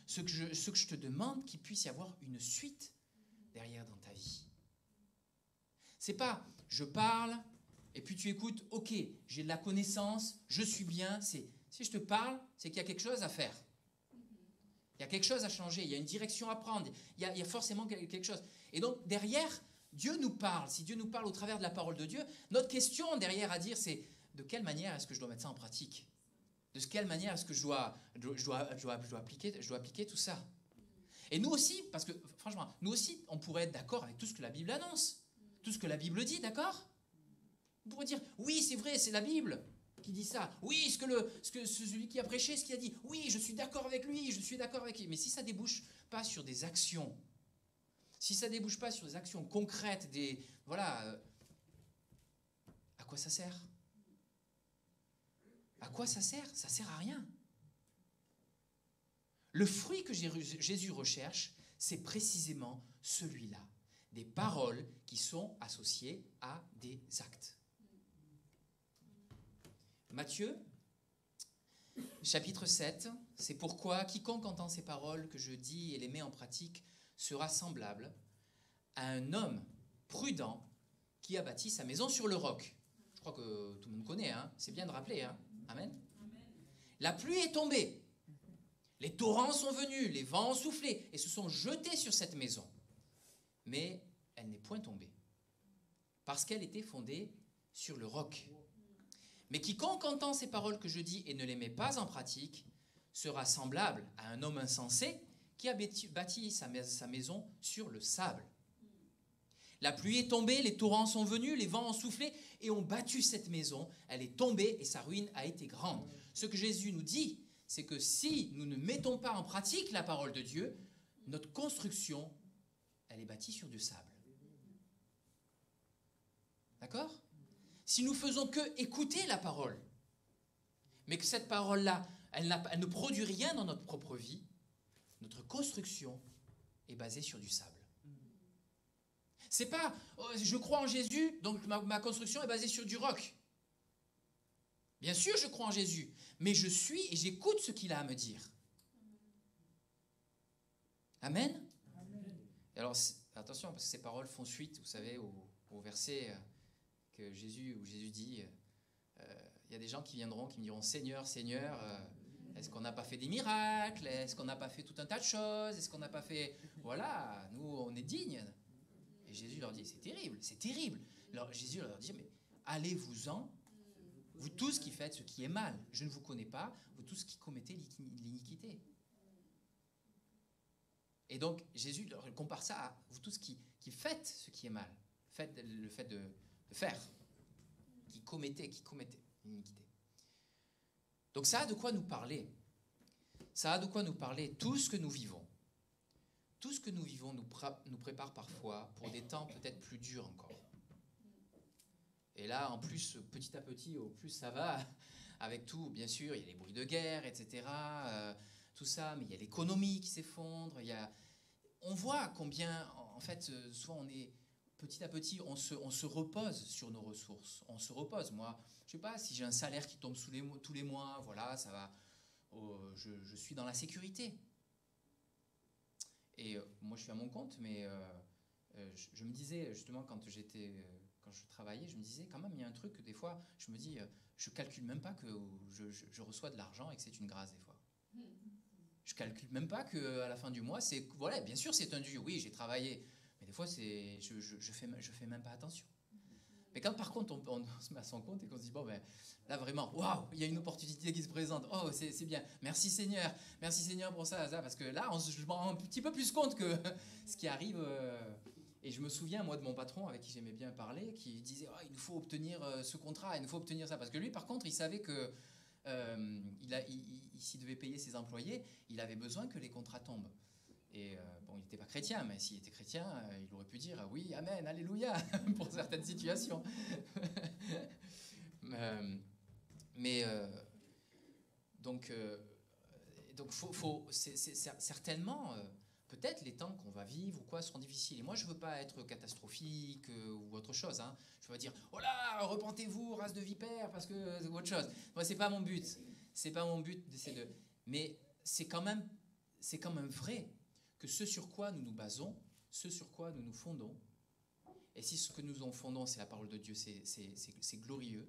H: Ce que je te demande, qu'il puisse y avoir une suite derrière dans ta vie. C'est pas je parle et puis tu écoutes, ok, j'ai de la connaissance, je suis bien. Si je te parle, c'est qu'il y a quelque chose à faire. Il y a quelque chose à changer, il y a une direction à prendre, il y a forcément quelque chose. Et donc derrière, Dieu nous parle. Si Dieu nous parle au travers de la parole de Dieu, notre question derrière à dire, c'est de quelle manière est-ce que je dois mettre ça en pratique? De quelle manière est-ce que je dois appliquer tout ça? Et nous aussi, parce que franchement, nous aussi, on pourrait être d'accord avec tout ce que la Bible annonce, tout ce que la Bible dit, d'accord? On pourrait dire, oui, c'est vrai, c'est la Bible qui dit ça. Oui, celui qui a prêché, ce qu'il a dit. Oui, je suis d'accord avec lui, je suis d'accord avec lui. Mais si ça ne débouche pas sur des actions, si ça ne débouche pas sur des actions concrètes, à quoi ça sert? À quoi ça sert? Ça ne sert à rien. Le fruit que Jésus recherche, c'est précisément celui-là. Des paroles qui sont associées à des actes. Matthieu, chapitre 7, c'est pourquoi quiconque entend ces paroles que je dis et les met en pratique sera semblable à un homme prudent qui a bâti sa maison sur le roc. Je crois que tout le monde connaît, hein? C'est bien de rappeler. Hein? Amen. La pluie est tombée, les torrents sont venus, les vents ont soufflé et se sont jetés sur cette maison. Mais elle n'est point tombée, parce qu'elle était fondée sur le roc. Mais quiconque entend ces paroles que je dis et ne les met pas en pratique sera semblable à un homme insensé qui a bâti sa maison sur le sable. La pluie est tombée, les torrents sont venus, les vents ont soufflé et ont battu cette maison. Elle est tombée et sa ruine a été grande. Ce que Jésus nous dit, c'est que si nous ne mettons pas en pratique la parole de Dieu, notre construction, elle est bâtie sur du sable. D'accord ? Si nous faisons que écouter la parole, mais que cette parole-là, elle ne produit rien dans notre propre vie, notre construction est basée sur du sable. C'est pas je crois en Jésus, donc ma construction est basée sur du roc. Bien sûr, je crois en Jésus, mais je suis et j'écoute ce qu'il a à me dire. Amen. Et alors, attention, parce que ces paroles font suite, vous savez, au verset où Jésus dit, il y a des gens qui viendront, qui me diront, Seigneur, Seigneur, est-ce qu'on n'a pas fait des miracles? Est-ce qu'on n'a pas fait tout un tas de choses? Est-ce qu'on n'a pas fait... Voilà, nous, on est dignes. Et Jésus leur dit, c'est terrible, c'est terrible. Alors Jésus leur dit, mais allez-vous-en, vous tous qui faites ce qui est mal. Je ne vous connais pas, vous tous qui commettez l'iniquité. Et donc Jésus leur compare ça à vous tous qui faites ce qui est mal. Faites le fait de faire, qui commettaient une iniquité. Donc ça a de quoi nous parler. Ça a de quoi nous parler. Tout ce que nous vivons nous prépare parfois pour des temps peut-être plus durs encore. Et là, en plus, petit à petit, au plus ça va, avec tout, bien sûr, il y a les bruits de guerre, etc., tout ça, mais il y a l'économie qui s'effondre, on voit combien, en fait, soit on est, petit à petit, on se repose sur nos ressources, on se repose. Moi, je sais pas, si j'ai un salaire qui tombe tous les mois, voilà, ça va, je suis dans la sécurité. Et moi, je suis à mon compte, mais je me disais, justement, quand je travaillais, je me disais, quand même, il y a un truc que des fois, je me dis, je calcule même pas que je reçois de l'argent et que c'est une grâce, des fois. Je calcule même pas qu'à la fin du mois, voilà, bien sûr, c'est un dû, oui, j'ai travaillé, mais des fois, je fais même pas attention. Mais quand, par contre, on se met à son compte et qu'on se dit, bon, ben, là, vraiment, waouh, il y a une opportunité qui se présente, oh, c'est bien, merci Seigneur pour ça, parce que là, je m'en rends un petit peu plus compte que ce qui arrive. Et je me souviens, moi, de mon patron avec qui j'aimais bien parler, qui disait, oh, il nous faut obtenir ce contrat, il nous faut obtenir ça, parce que lui, par contre, il savait que s'il devait payer ses employés, il avait besoin que les contrats tombent. Et bon, il n'était pas chrétien, mais s'il était chrétien, il aurait pu dire oui, amen, alléluia, pour certaines situations. Donc c'est certainement, peut-être les temps qu'on va vivre ou quoi seront difficiles. Et moi, je ne veux pas être catastrophique ou autre chose. Hein. Je ne veux pas dire, oh là, repentez-vous, race de vipères, parce que c'est autre chose. Moi, c'est pas mon but. C'est pas mon but d'essayer de. Mais c'est quand même vrai que ce sur quoi nous nous basons, ce sur quoi nous nous fondons, et si ce que nous en fondons, c'est la parole de Dieu, c'est glorieux,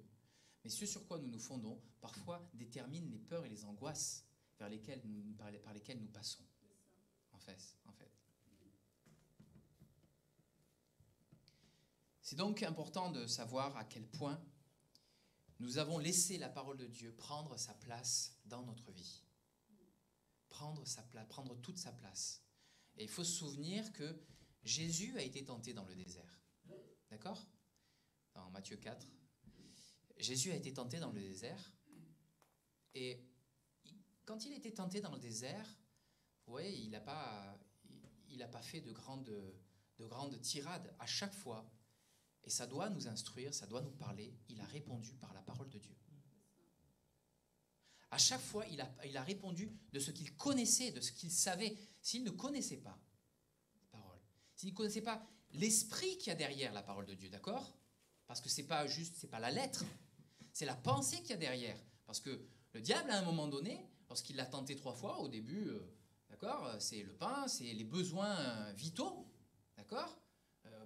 H: mais ce sur quoi nous nous fondons, parfois détermine les peurs et les angoisses par lesquelles nous passons. En fait. C'est donc important de savoir à quel point nous avons laissé la parole de Dieu prendre sa place dans notre vie. Prendre toute sa place. Et il faut se souvenir que Jésus a été tenté dans le désert. D'accord ? Dans Matthieu 4. Jésus a été tenté dans le désert. Et quand il a été tenté dans le désert, vous voyez, il n'a pas fait de grandes tirades à chaque fois. Et ça doit nous instruire, ça doit nous parler. Il a répondu par la parole de Dieu. À chaque fois, il a répondu de ce qu'il connaissait, de ce qu'il savait. S'il ne connaissait pas la parole, s'il ne connaissait pas l'esprit qu'il y a derrière la parole de Dieu, d'accord ? Parce que c'est pas la lettre, c'est la pensée qu'il y a derrière. Parce que le diable, à un moment donné, lorsqu'il l'a tenté 3 fois, au début, d'accord, c'est le pain, c'est les besoins vitaux, d'accord ?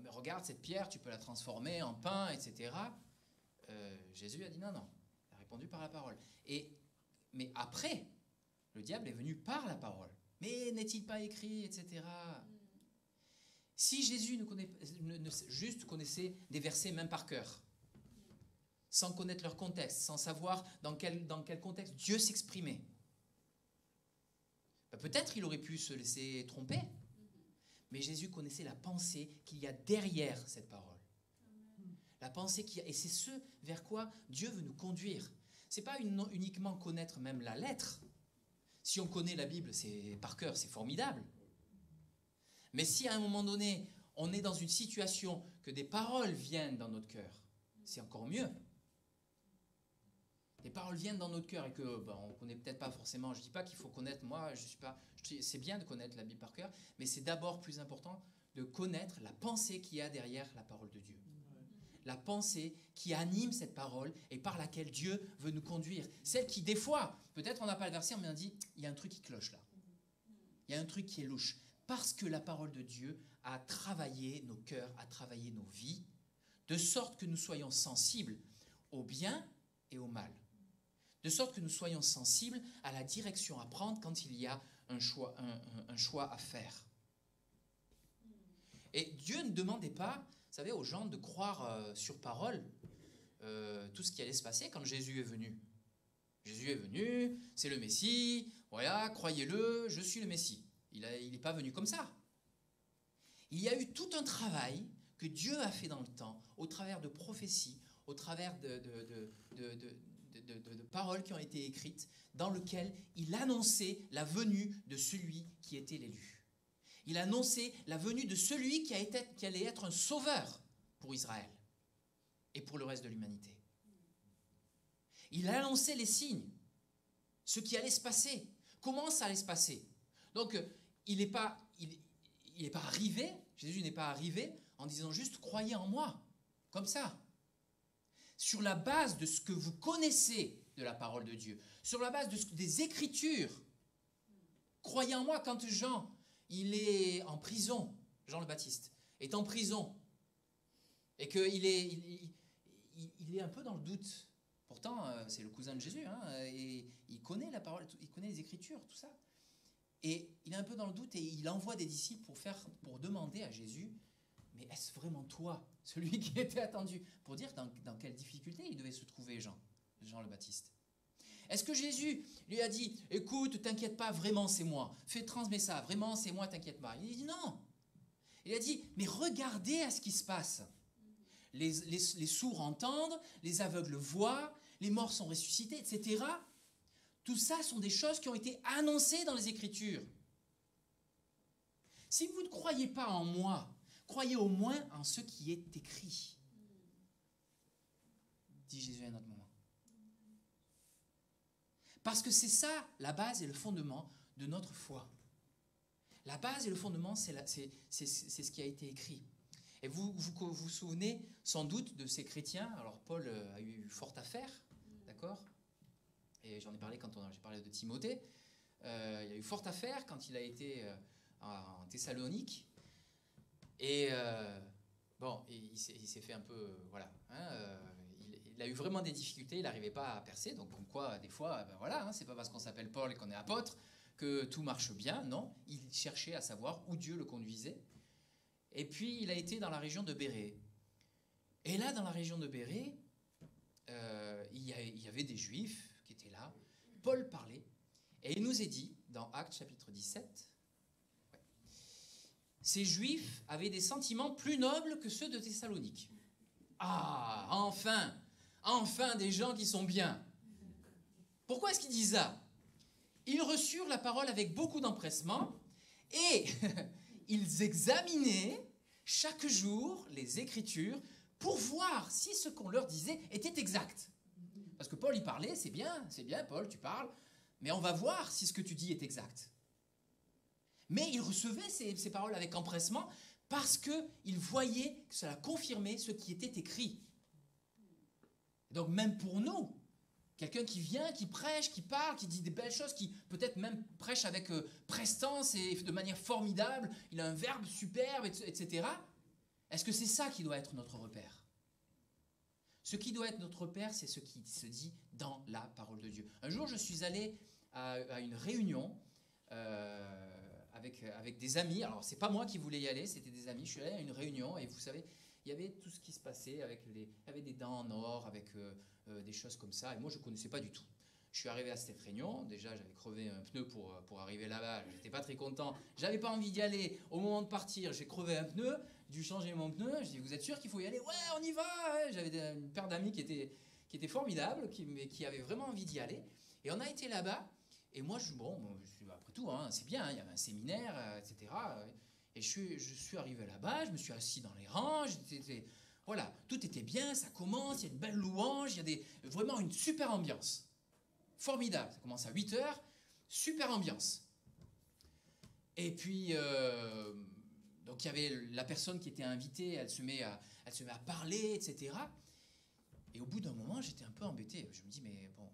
H: Mais regarde cette pierre, tu peux la transformer en pain, etc. Jésus a dit non. Il a répondu par la parole. Mais après, le diable est venu par la parole. Mais n'est-il pas écrit, etc. Si Jésus juste connaissait des versets même par cœur, sans connaître leur contexte, sans savoir dans quel contexte Dieu s'exprimait, peut-être il aurait pu se laisser tromper. Mais Jésus connaissait la pensée qu'il y a derrière cette parole. La pensée et c'est ce vers quoi Dieu veut nous conduire. C'est pas uniquement connaître même la lettre. Si on connaît la Bible par cœur, c'est formidable. Mais si à un moment donné, on est dans une situation que des paroles viennent dans notre cœur, c'est encore mieux. Des paroles viennent dans notre cœur et que on ne connaît peut-être pas forcément. Je ne dis pas qu'il faut connaître, c'est bien de connaître la Bible par cœur, mais c'est d'abord plus important de connaître la pensée qu'il y a derrière la parole de Dieu. La pensée qui anime cette parole et par laquelle Dieu veut nous conduire. Celle qui, des fois, peut-être on n'a pas le verset, mais on dit, il y a un truc qui cloche là. Il y a un truc qui est louche. Parce que la parole de Dieu a travaillé nos cœurs, a travaillé nos vies, de sorte que nous soyons sensibles au bien et au mal. De sorte que nous soyons sensibles à la direction à prendre quand il y a un choix à faire. Et Dieu ne demandait pas, vous savez, aux gens de croire sur parole tout ce qui allait se passer quand Jésus est venu. Jésus est venu, c'est le Messie, voilà, croyez-le, je suis le Messie. Il n'est pas venu comme ça. Il y a eu tout un travail que Dieu a fait dans le temps, au travers de prophéties, au travers de paroles qui ont été écrites, dans lesquelles il annonçait la venue de celui qui était l'élu. Il annonçait la venue de celui qui allait être un sauveur pour Israël et pour le reste de l'humanité. Il annonçait les signes, ce qui allait se passer, comment ça allait se passer. Donc, il n'est pas arrivé, Jésus n'est pas arrivé en disant juste « croyez en moi », comme ça. Sur la base de ce que vous connaissez de la parole de Dieu, sur la base des Écritures. Croyez en moi. Quand Jean, il est en prison, Jean le Baptiste, est en prison, et qu'il est un peu dans le doute. Pourtant, c'est le cousin de Jésus, hein, et il connaît la parole, il connaît les Écritures, tout ça. Et il est un peu dans le doute, et il envoie des disciples pour demander à Jésus, mais est-ce vraiment toi, celui qui était attendu? Pour dire dans quelle difficulté il devait se trouver Jean le Baptiste. Est-ce que Jésus lui a dit, écoute, t'inquiète pas, vraiment c'est moi, transmets ça, vraiment c'est moi, t'inquiète pas. Il dit non. Il a dit, mais regardez à ce qui se passe. Les sourds entendent, les aveugles voient, les morts sont ressuscités, etc. Tout ça sont des choses qui ont été annoncées dans les Écritures. Si vous ne croyez pas en moi, croyez au moins en ce qui est écrit, dit Jésus à un autre moment. Parce que c'est ça, la base et le fondement de notre foi. La base et le fondement, c'est ce qui a été écrit. Et vous vous souvenez sans doute de ces chrétiens. Alors Paul a eu fort à faire, d'accord? Et j'en ai parlé quand j'ai parlé de Timothée. Il a eu fort à faire quand il a été en Thessalonique. Et il s'est fait un peu, voilà. Il a eu vraiment des difficultés, il n'arrivait pas à percer. Donc comme quoi, des fois, c'est pas parce qu'on s'appelle Paul et qu'on est apôtre que tout marche bien. Non, il cherchait à savoir où Dieu le conduisait. Et puis il a été dans la région de Bérée. Et là, dans la région de Bérée, il y avait des Juifs qui étaient là. Paul parlait et il nous est dit dans Actes chapitre 17. Ces Juifs avaient des sentiments plus nobles que ceux de Thessalonique. Ah, enfin des gens qui sont bien. Pourquoi est-ce qu'ils disent ça? Ils reçurent la parole avec beaucoup d'empressement et ils examinaient chaque jour les Écritures pour voir si ce qu'on leur disait était exact. Parce que Paul, il parlait, c'est bien, Paul, tu parles, mais on va voir si ce que tu dis est exact. Mais il recevait ces paroles avec empressement parce qu'il voyait que cela confirmait ce qui était écrit. Donc même pour nous, quelqu'un qui vient, qui prêche, qui parle, qui dit des belles choses, qui peut-être même prêche avec prestance et de manière formidable, il a un verbe superbe, etc. Est-ce que c'est ça qui doit être notre repère? Ce qui doit être notre repère, c'est ce qui se dit dans la parole de Dieu. Un jour, je suis allé à une réunion avec des amis. Alors, c'est pas moi qui voulais y aller, c'était des amis. Je suis allé à une réunion et vous savez, il y avait tout ce qui se passait il y avait des dents en or, avec des choses comme ça. Et moi, je ne connaissais pas du tout. Je suis arrivé à cette réunion. Déjà, j'avais crevé un pneu pour arriver là-bas. Je n'étais pas très content. Je n'avais pas envie d'y aller. Au moment de partir, j'ai crevé un pneu. J'ai dû changer mon pneu. Je dis, vous êtes sûr qu'il faut y aller? Ouais, on y va. J'avais une paire d'amis qui étaient formidables, qui avaient vraiment envie d'y aller. Et on a été là-bas. Et moi, après tout, hein, c'est bien. Il y avait un séminaire, etc. Et je suis arrivé là-bas. Je me suis assis dans les rangs. Voilà, tout était bien. Ça commence. Il y a une belle louange. Il y a vraiment une super ambiance. Formidable, ça commence à 8h, super ambiance. Et puis, donc il y avait la personne qui était invitée, elle se met à parler, etc. Et au bout d'un moment, j'étais un peu embêté. Je me dis, mais bon,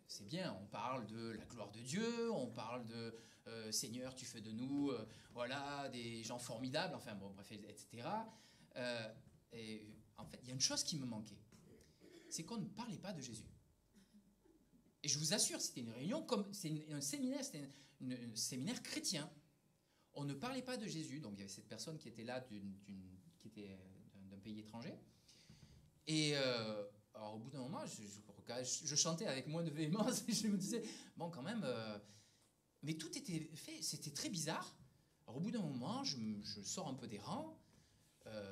H: c'est bien, on parle de la gloire de Dieu, on parle de Seigneur, tu fais de nous, voilà, des gens formidables, enfin bon, bref, etc. Et en fait, il y a une chose qui me manquait, c'est qu'on ne parlait pas de Jésus. Et je vous assure, c'était une réunion, c'était un séminaire chrétien. On ne parlait pas de Jésus, donc il y avait cette personne qui était là, qui était d'un pays étranger. Et alors, au bout d'un moment, je chantais avec moins de véhémence, et je me disais, bon, quand même, mais tout était fait, c'était très bizarre. Alors, au bout d'un moment, je sors un peu des rangs,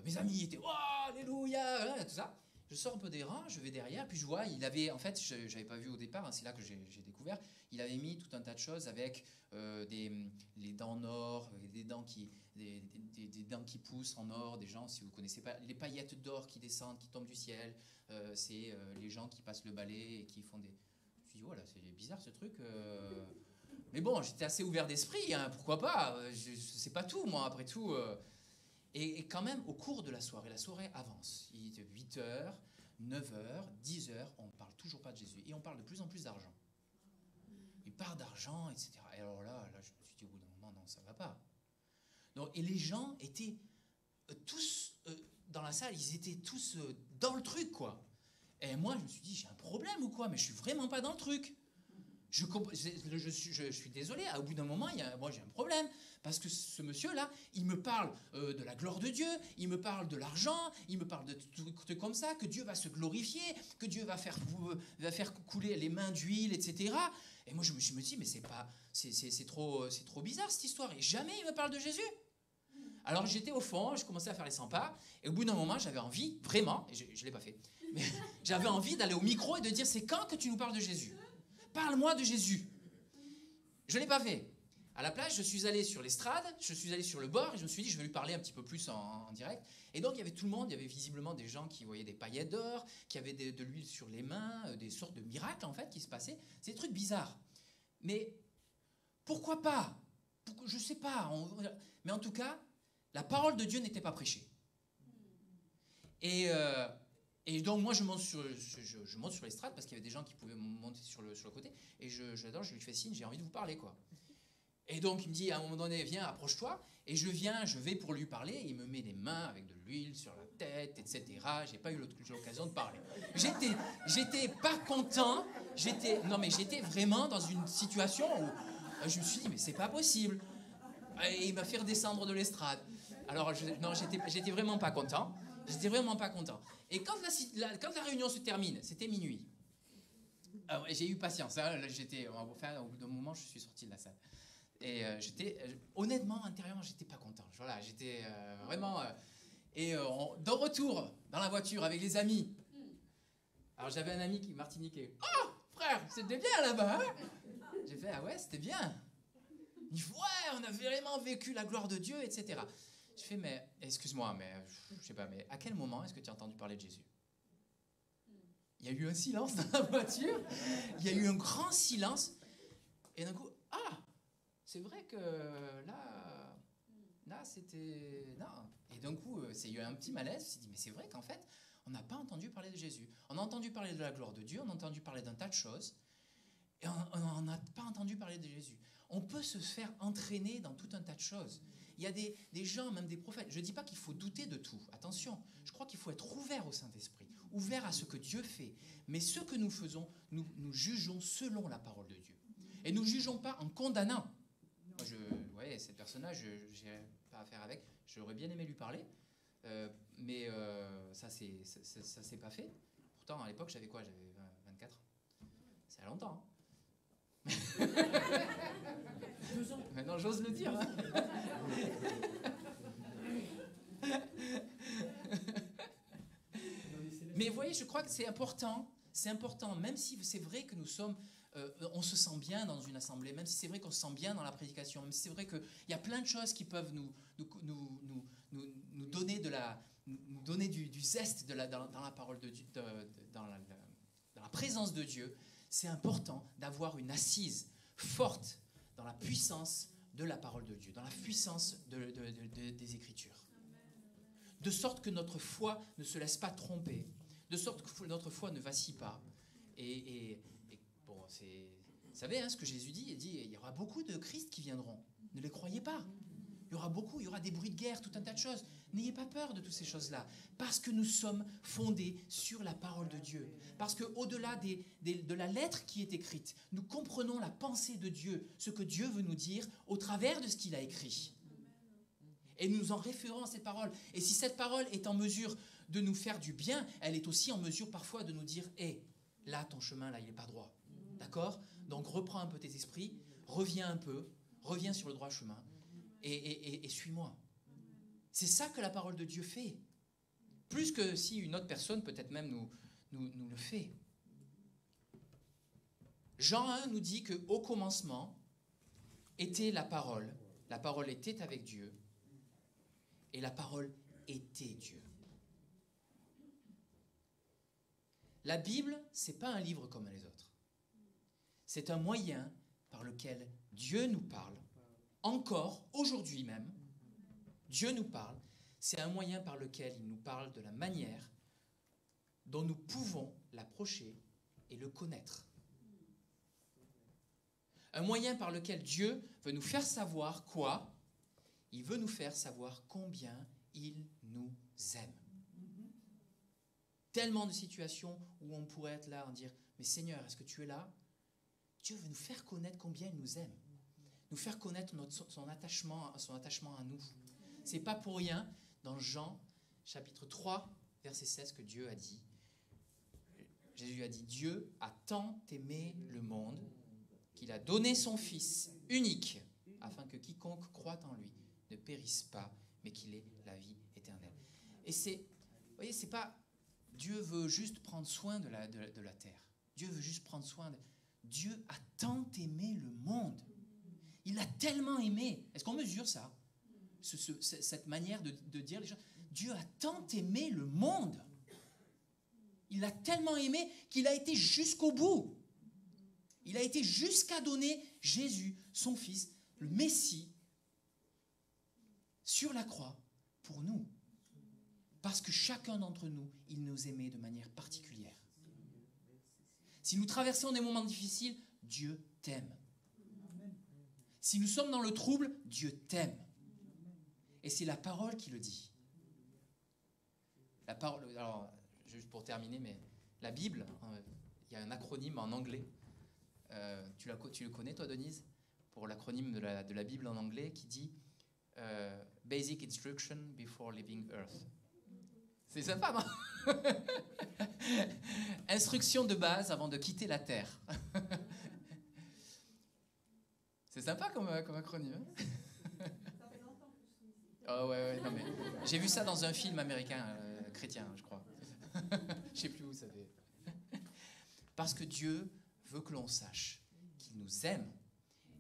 H: mes amis étaient, oh, alléluia, tout ça. je sors un peu des rangs, je vais derrière, puis je vois, il avait, en fait, je n'avais pas vu au départ, hein, c'est là que j'ai découvert, il avait mis tout un tas de choses avec les dents en or, des dents qui poussent en or, des gens, si vous ne connaissez pas, les paillettes d'or qui descendent, qui tombent du ciel, c'est les gens qui passent le balai et qui font des... Je me suis dit, voilà, c'est bizarre ce truc. Mais bon, j'étais assez ouvert d'esprit, hein, pourquoi pas, je sais pas tout, moi, après tout. Et quand même, au cours de la soirée avance. Il est 8h, 9h, 10h, on ne parle toujours pas de Jésus. Et on parle de plus en plus d'argent. Il parle d'argent, etc. Et alors là, je me suis dit au bout d'un moment, non, ça ne va pas. Donc, et les gens étaient tous dans la salle, ils étaient tous dans le truc, quoi. Et moi, je me suis dit, j'ai un problème ou quoi? Mais je suis vraiment pas dans le truc. Je suis désolé, au bout d'un moment, moi j'ai un problème, parce que ce monsieur-là, il me parle de la gloire de Dieu, il me parle de l'argent, il me parle de trucs comme ça, que Dieu va se glorifier, que Dieu va faire couler les mains d'huile, etc. Et moi je me dis, mais c'est trop bizarre cette histoire, et jamais il me parle de Jésus. Alors j'étais au fond, je commençais à faire les 100 pas, et au bout d'un moment, j'avais envie, vraiment, et je ne l'ai pas fait, mais j'avais envie d'aller au micro et de dire, c'est quand que tu nous parles de Jésus? Parle-moi de Jésus. Je ne l'ai pas fait. À la place, je suis allé sur l'estrade, je suis allé sur le bord et je me suis dit, je vais lui parler un petit peu plus en direct. Et donc, il y avait tout le monde, il y avait visiblement des gens qui voyaient des paillettes d'or, qui avaient de l'huile sur les mains, des sortes de miracles, en fait, qui se passaient. C'est des trucs bizarres. Mais pourquoi pas? Je ne sais pas. Mais en tout cas, la parole de Dieu n'était pas prêchée. Et donc, moi, je monte sur l'estrade parce qu'il y avait des gens qui pouvaient monter sur le côté. Et je lui fais signe, j'ai envie de vous parler, quoi. Et donc, il me dit, à un moment donné, viens, approche-toi. Et je vais pour lui parler. Il me met les mains avec de l'huile sur la tête, etc. J'ai pas eu l'occasion de parler. J'étais pas content. J'étais vraiment dans une situation où je me suis dit, mais c'est pas possible. Et il m'a fait redescendre de l'estrade. Alors, j'étais vraiment pas content. J'étais vraiment pas content. Et quand la réunion se termine, c'était minuit. J'ai eu patience. Hein, au bout d'un moment, je suis sorti de la salle. Et honnêtement, intérieurement, j'étais pas content. Voilà, j'étais vraiment... de retour dans la voiture avec les amis. Alors j'avais un ami qui martiniquais. Oh, frère, c'était bien là-bas. Hein? J'ai fait, ah ouais, c'était bien. Il dit, ouais, on a vraiment vécu la gloire de Dieu, etc. Je fais, mais excuse-moi, mais je sais pas, mais à quel moment est-ce que tu as entendu parler de Jésus? Il y a eu un silence dans la voiture. Il y a eu un grand silence. Et d'un coup, c'est vrai que là, c'était... Non. Et d'un coup, il y a eu un petit malaise. Je me suis dit, mais c'est vrai qu'en fait, on n'a pas entendu parler de Jésus. On a entendu parler de la gloire de Dieu, on a entendu parler d'un tas de choses, et on n'a pas entendu parler de Jésus. On peut se faire entraîner dans tout un tas de choses. Il y a des gens, même des prophètes. Je ne dis pas qu'il faut douter de tout. Attention, je crois qu'il faut être ouvert au Saint-Esprit, ouvert à ce que Dieu fait. Mais ce que nous faisons, nous jugeons selon la parole de Dieu. Et nous ne jugeons pas en condamnant. Moi, cette personne-là, je n'ai pas affaire avec. J'aurais bien aimé lui parler, mais ça s'est pas fait. Pourtant, à l'époque, j'avais quoi? J'avais 24 ans. C'est à longtemps. Hein. Maintenant, j'ose le dire. Hein. Mais vous voyez, je crois que c'est important, même si c'est vrai que nous sommes, on se sent bien dans une assemblée, même si c'est vrai qu'on se sent bien dans la prédication, même si c'est vrai qu'il y a plein de choses qui peuvent nous donner nous donner du zeste dans la parole de Dieu, dans la présence de Dieu. C'est important d'avoir une assise forte dans la puissance de la parole de Dieu, dans la puissance des Écritures. De sorte que notre foi ne se laisse pas tromper, de sorte que notre foi ne vacille pas. Et bon, vous savez ce que Jésus dit, il dit, il y aura beaucoup de Christ qui viendront. Ne les croyez pas. Il y aura des bruits de guerre, tout un tas de choses. N'ayez pas peur de toutes ces choses-là, parce que nous sommes fondés sur la parole de Dieu. Parce qu'au-delà de la lettre qui est écrite, nous comprenons la pensée de Dieu, ce que Dieu veut nous dire au travers de ce qu'il a écrit. Et nous en référons à cette parole. Et si cette parole est en mesure de nous faire du bien, elle est aussi en mesure parfois de nous dire « Hé, là, ton chemin, là, il n'est pas droit. » D'accord? Donc reprends un peu tes esprits, reviens un peu, reviens sur le droit chemin et suis-moi. C'est ça que la parole de Dieu fait. plus que si une autre personne peut-être même nous le fait. Jean 1 nous dit qu'au commencement était la parole était avec Dieu, et la parole était Dieu. La Bible, ce n'est pas un livre comme les autres. C'est un moyen par lequel Dieu nous parle, encore aujourd'hui même. Dieu nous parle. C'est un moyen par lequel il nous parle de la manière dont nous pouvons l'approcher et le connaître. Un moyen par lequel Dieu veut nous faire savoir quoi? Il veut nous faire savoir combien il nous aime. Tellement de situations où on pourrait être là et dire « Mais Seigneur, est-ce que tu es là ?» Dieu veut nous faire connaître combien il nous aime. Nous faire connaître son attachement à nous. Ce n'est pas pour rien, dans Jean, chapitre 3, verset 16, que Dieu a dit, Jésus a dit, Dieu a tant aimé le monde qu'il a donné son Fils unique, afin que quiconque croit en lui ne périsse pas, mais qu'il ait la vie éternelle. Et vous voyez, c'est pas, Dieu veut juste prendre soin de la terre. Dieu veut juste prendre soin Dieu a tant aimé le monde. Il a tellement aimé. Est-ce qu'on mesure ça? Cette manière de dire les choses. Dieu a tant aimé le monde. Il a tellement aimé qu'il a été jusqu'au bout. Il a été jusqu'à donner Jésus, son Fils, le Messie, sur la croix pour nous. Parce que chacun d'entre nous, il nous aimait de manière particulière. Si nous traversons des moments difficiles, Dieu t'aime. Si nous sommes dans le trouble, Dieu t'aime. Et c'est la parole qui le dit. La parole, alors, juste pour terminer, mais la Bible, il y a un acronyme en anglais. Tu le connais, toi, Denise? Pour l'acronyme de la Bible en anglais qui dit Basic Instruction Before Leaving Earth. C'est sympa, non? Instruction de base avant de quitter la Terre. C'est sympa comme acronyme. Hein? Oh ouais, non mais j'ai vu ça dans un film américain chrétien, je crois. Je sais plus où ça fait. Parce que Dieu veut que l'on sache qu'il nous aime.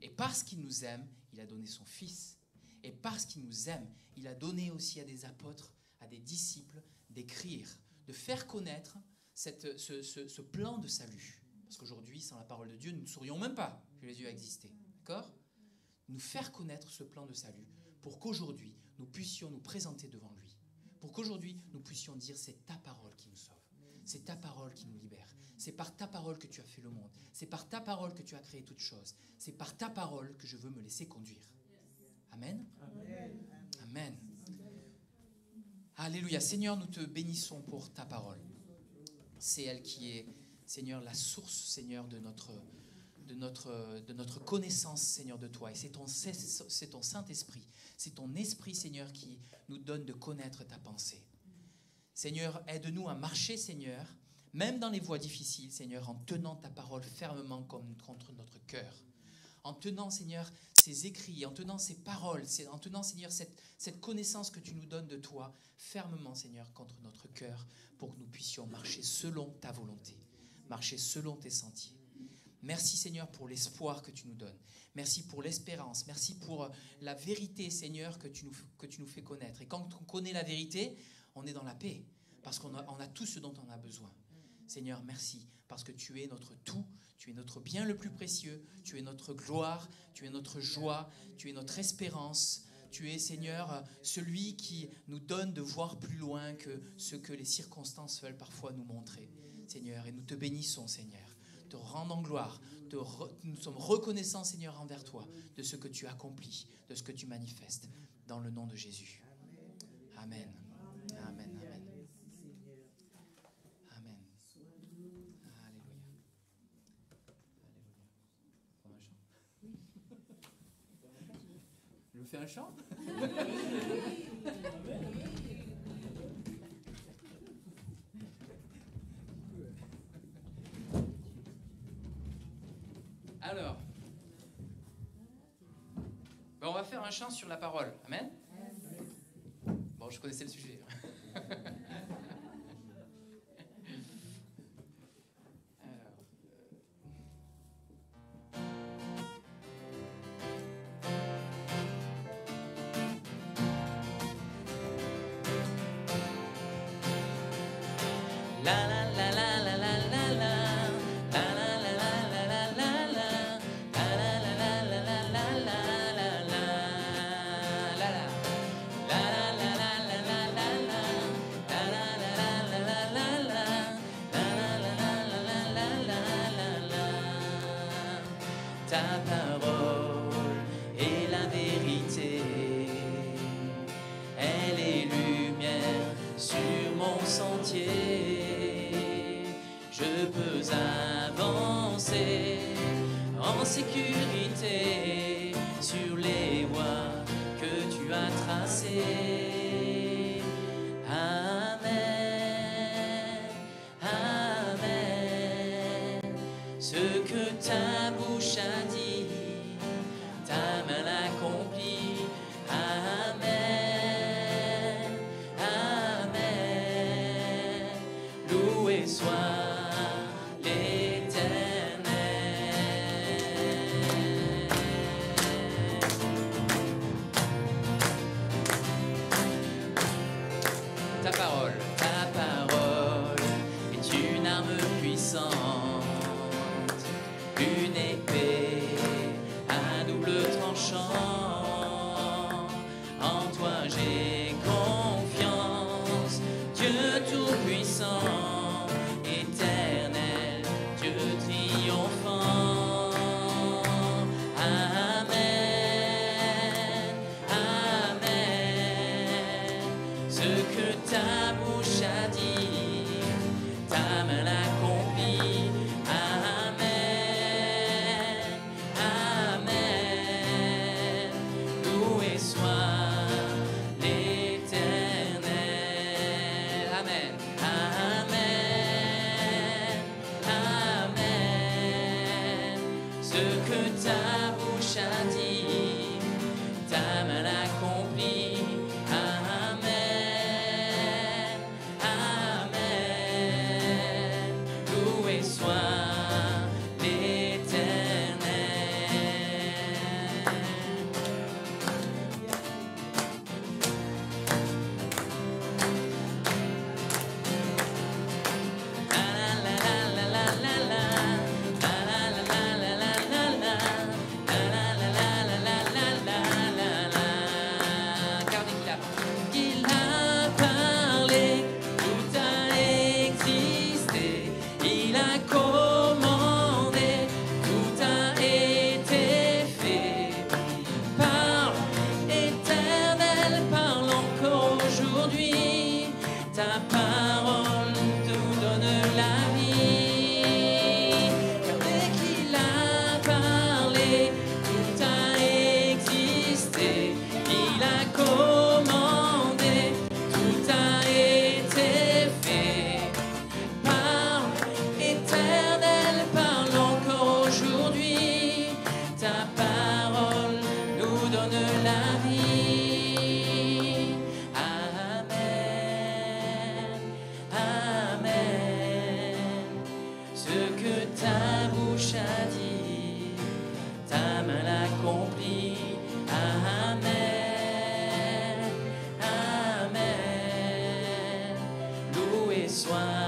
H: Et parce qu'il nous aime, il a donné son Fils. Et parce qu'il nous aime, il a donné aussi à des apôtres, à des disciples, d'écrire, de faire connaître ce plan de salut. Parce qu'aujourd'hui, sans la parole de Dieu, nous ne saurions même pas que Jésus a existé. D'accord? Nous faire connaître ce plan de salut pour qu'aujourd'hui, nous puissions nous présenter devant lui. Pour qu'aujourd'hui, nous puissions dire c'est ta parole qui nous sauve. C'est ta parole qui nous libère. C'est par ta parole que tu as fait le monde. C'est par ta parole que tu as créé toutes choses. C'est par ta parole que je veux me laisser conduire. Amen. Amen. Amen. Alléluia. Seigneur, nous te bénissons pour ta parole. C'est elle qui est, Seigneur, la source, Seigneur, de notre connaissance, Seigneur, de toi. Et c'est ton Saint-Esprit, c'est ton Esprit, Seigneur, qui nous donne de connaître ta pensée. Seigneur, aide-nous à marcher, Seigneur, même dans les voies difficiles, Seigneur, en tenant ta parole fermement contre notre cœur. En tenant, Seigneur, ces écrits, en tenant ces paroles, en tenant, Seigneur, cette connaissance que tu nous donnes de toi, fermement, Seigneur, contre notre cœur, pour que nous puissions marcher selon ta volonté, marcher selon tes sentiers. Merci, Seigneur, pour l'espoir que tu nous donnes. Merci pour l'espérance. Merci pour la vérité, Seigneur, que tu nous fais connaître. Et quand on connaît la vérité, on est dans la paix, parce qu'on a tout ce dont on a besoin. Seigneur, merci, parce que tu es notre tout, tu es notre bien le plus précieux, tu es notre gloire, tu es notre joie, tu es notre espérance. Tu es, Seigneur, celui qui nous donne de voir plus loin que ce que les circonstances veulent parfois nous montrer, Seigneur. Et nous te bénissons, Seigneur, te rendons gloire. Nous sommes reconnaissants, Seigneur, envers toi, de ce que tu accomplis, de ce que tu manifestes, dans le nom de Jésus. Amen. Amen. Amen. Amen. Alléluia. Alléluia. On a un chant? Je fais un chant? Alors, on va faire un chant sur la parole. Amen? Bon, je connaissais le sujet.
B: Ta parole est la vérité, elle est lumière sur mon sentier. Je peux avancer en sécurité sur les voies que tu as tracées. Amen, Amen. Ce que ta bouche a dit, ta main l'accomplit. Amen, Amen. Loué soit ta parole est une arme puissante, une épée à double tranchant. En toi j'ai confiance, Dieu tout-puissant, éternel, Dieu triomphant. Amen, Amen. Ce que ta bouche a dit, ta main l'accomplit. Amen, Amen. Loué soit l'Éternel. Amen, Amen, Amen. Ce que ta bouche a dit, ta main l'accomplit. Amen, Amen. Loué soit l'Éternel. Il a parlé, tout a existé. Il a commandé, tout a été fait. Parle, Éternel, parle encore aujourd'hui. Ta parole nous donne la vie. Car dès qu'il a parlé, tout a existé. Il a commandé, tout a été fait. Parle, Éternel, parle encore aujourd'hui. Ta parole nous donne la vie. Amen, Amen. Ce que ta bouche a dit, ta main l'accomplit. Amen, Amen. Loué soit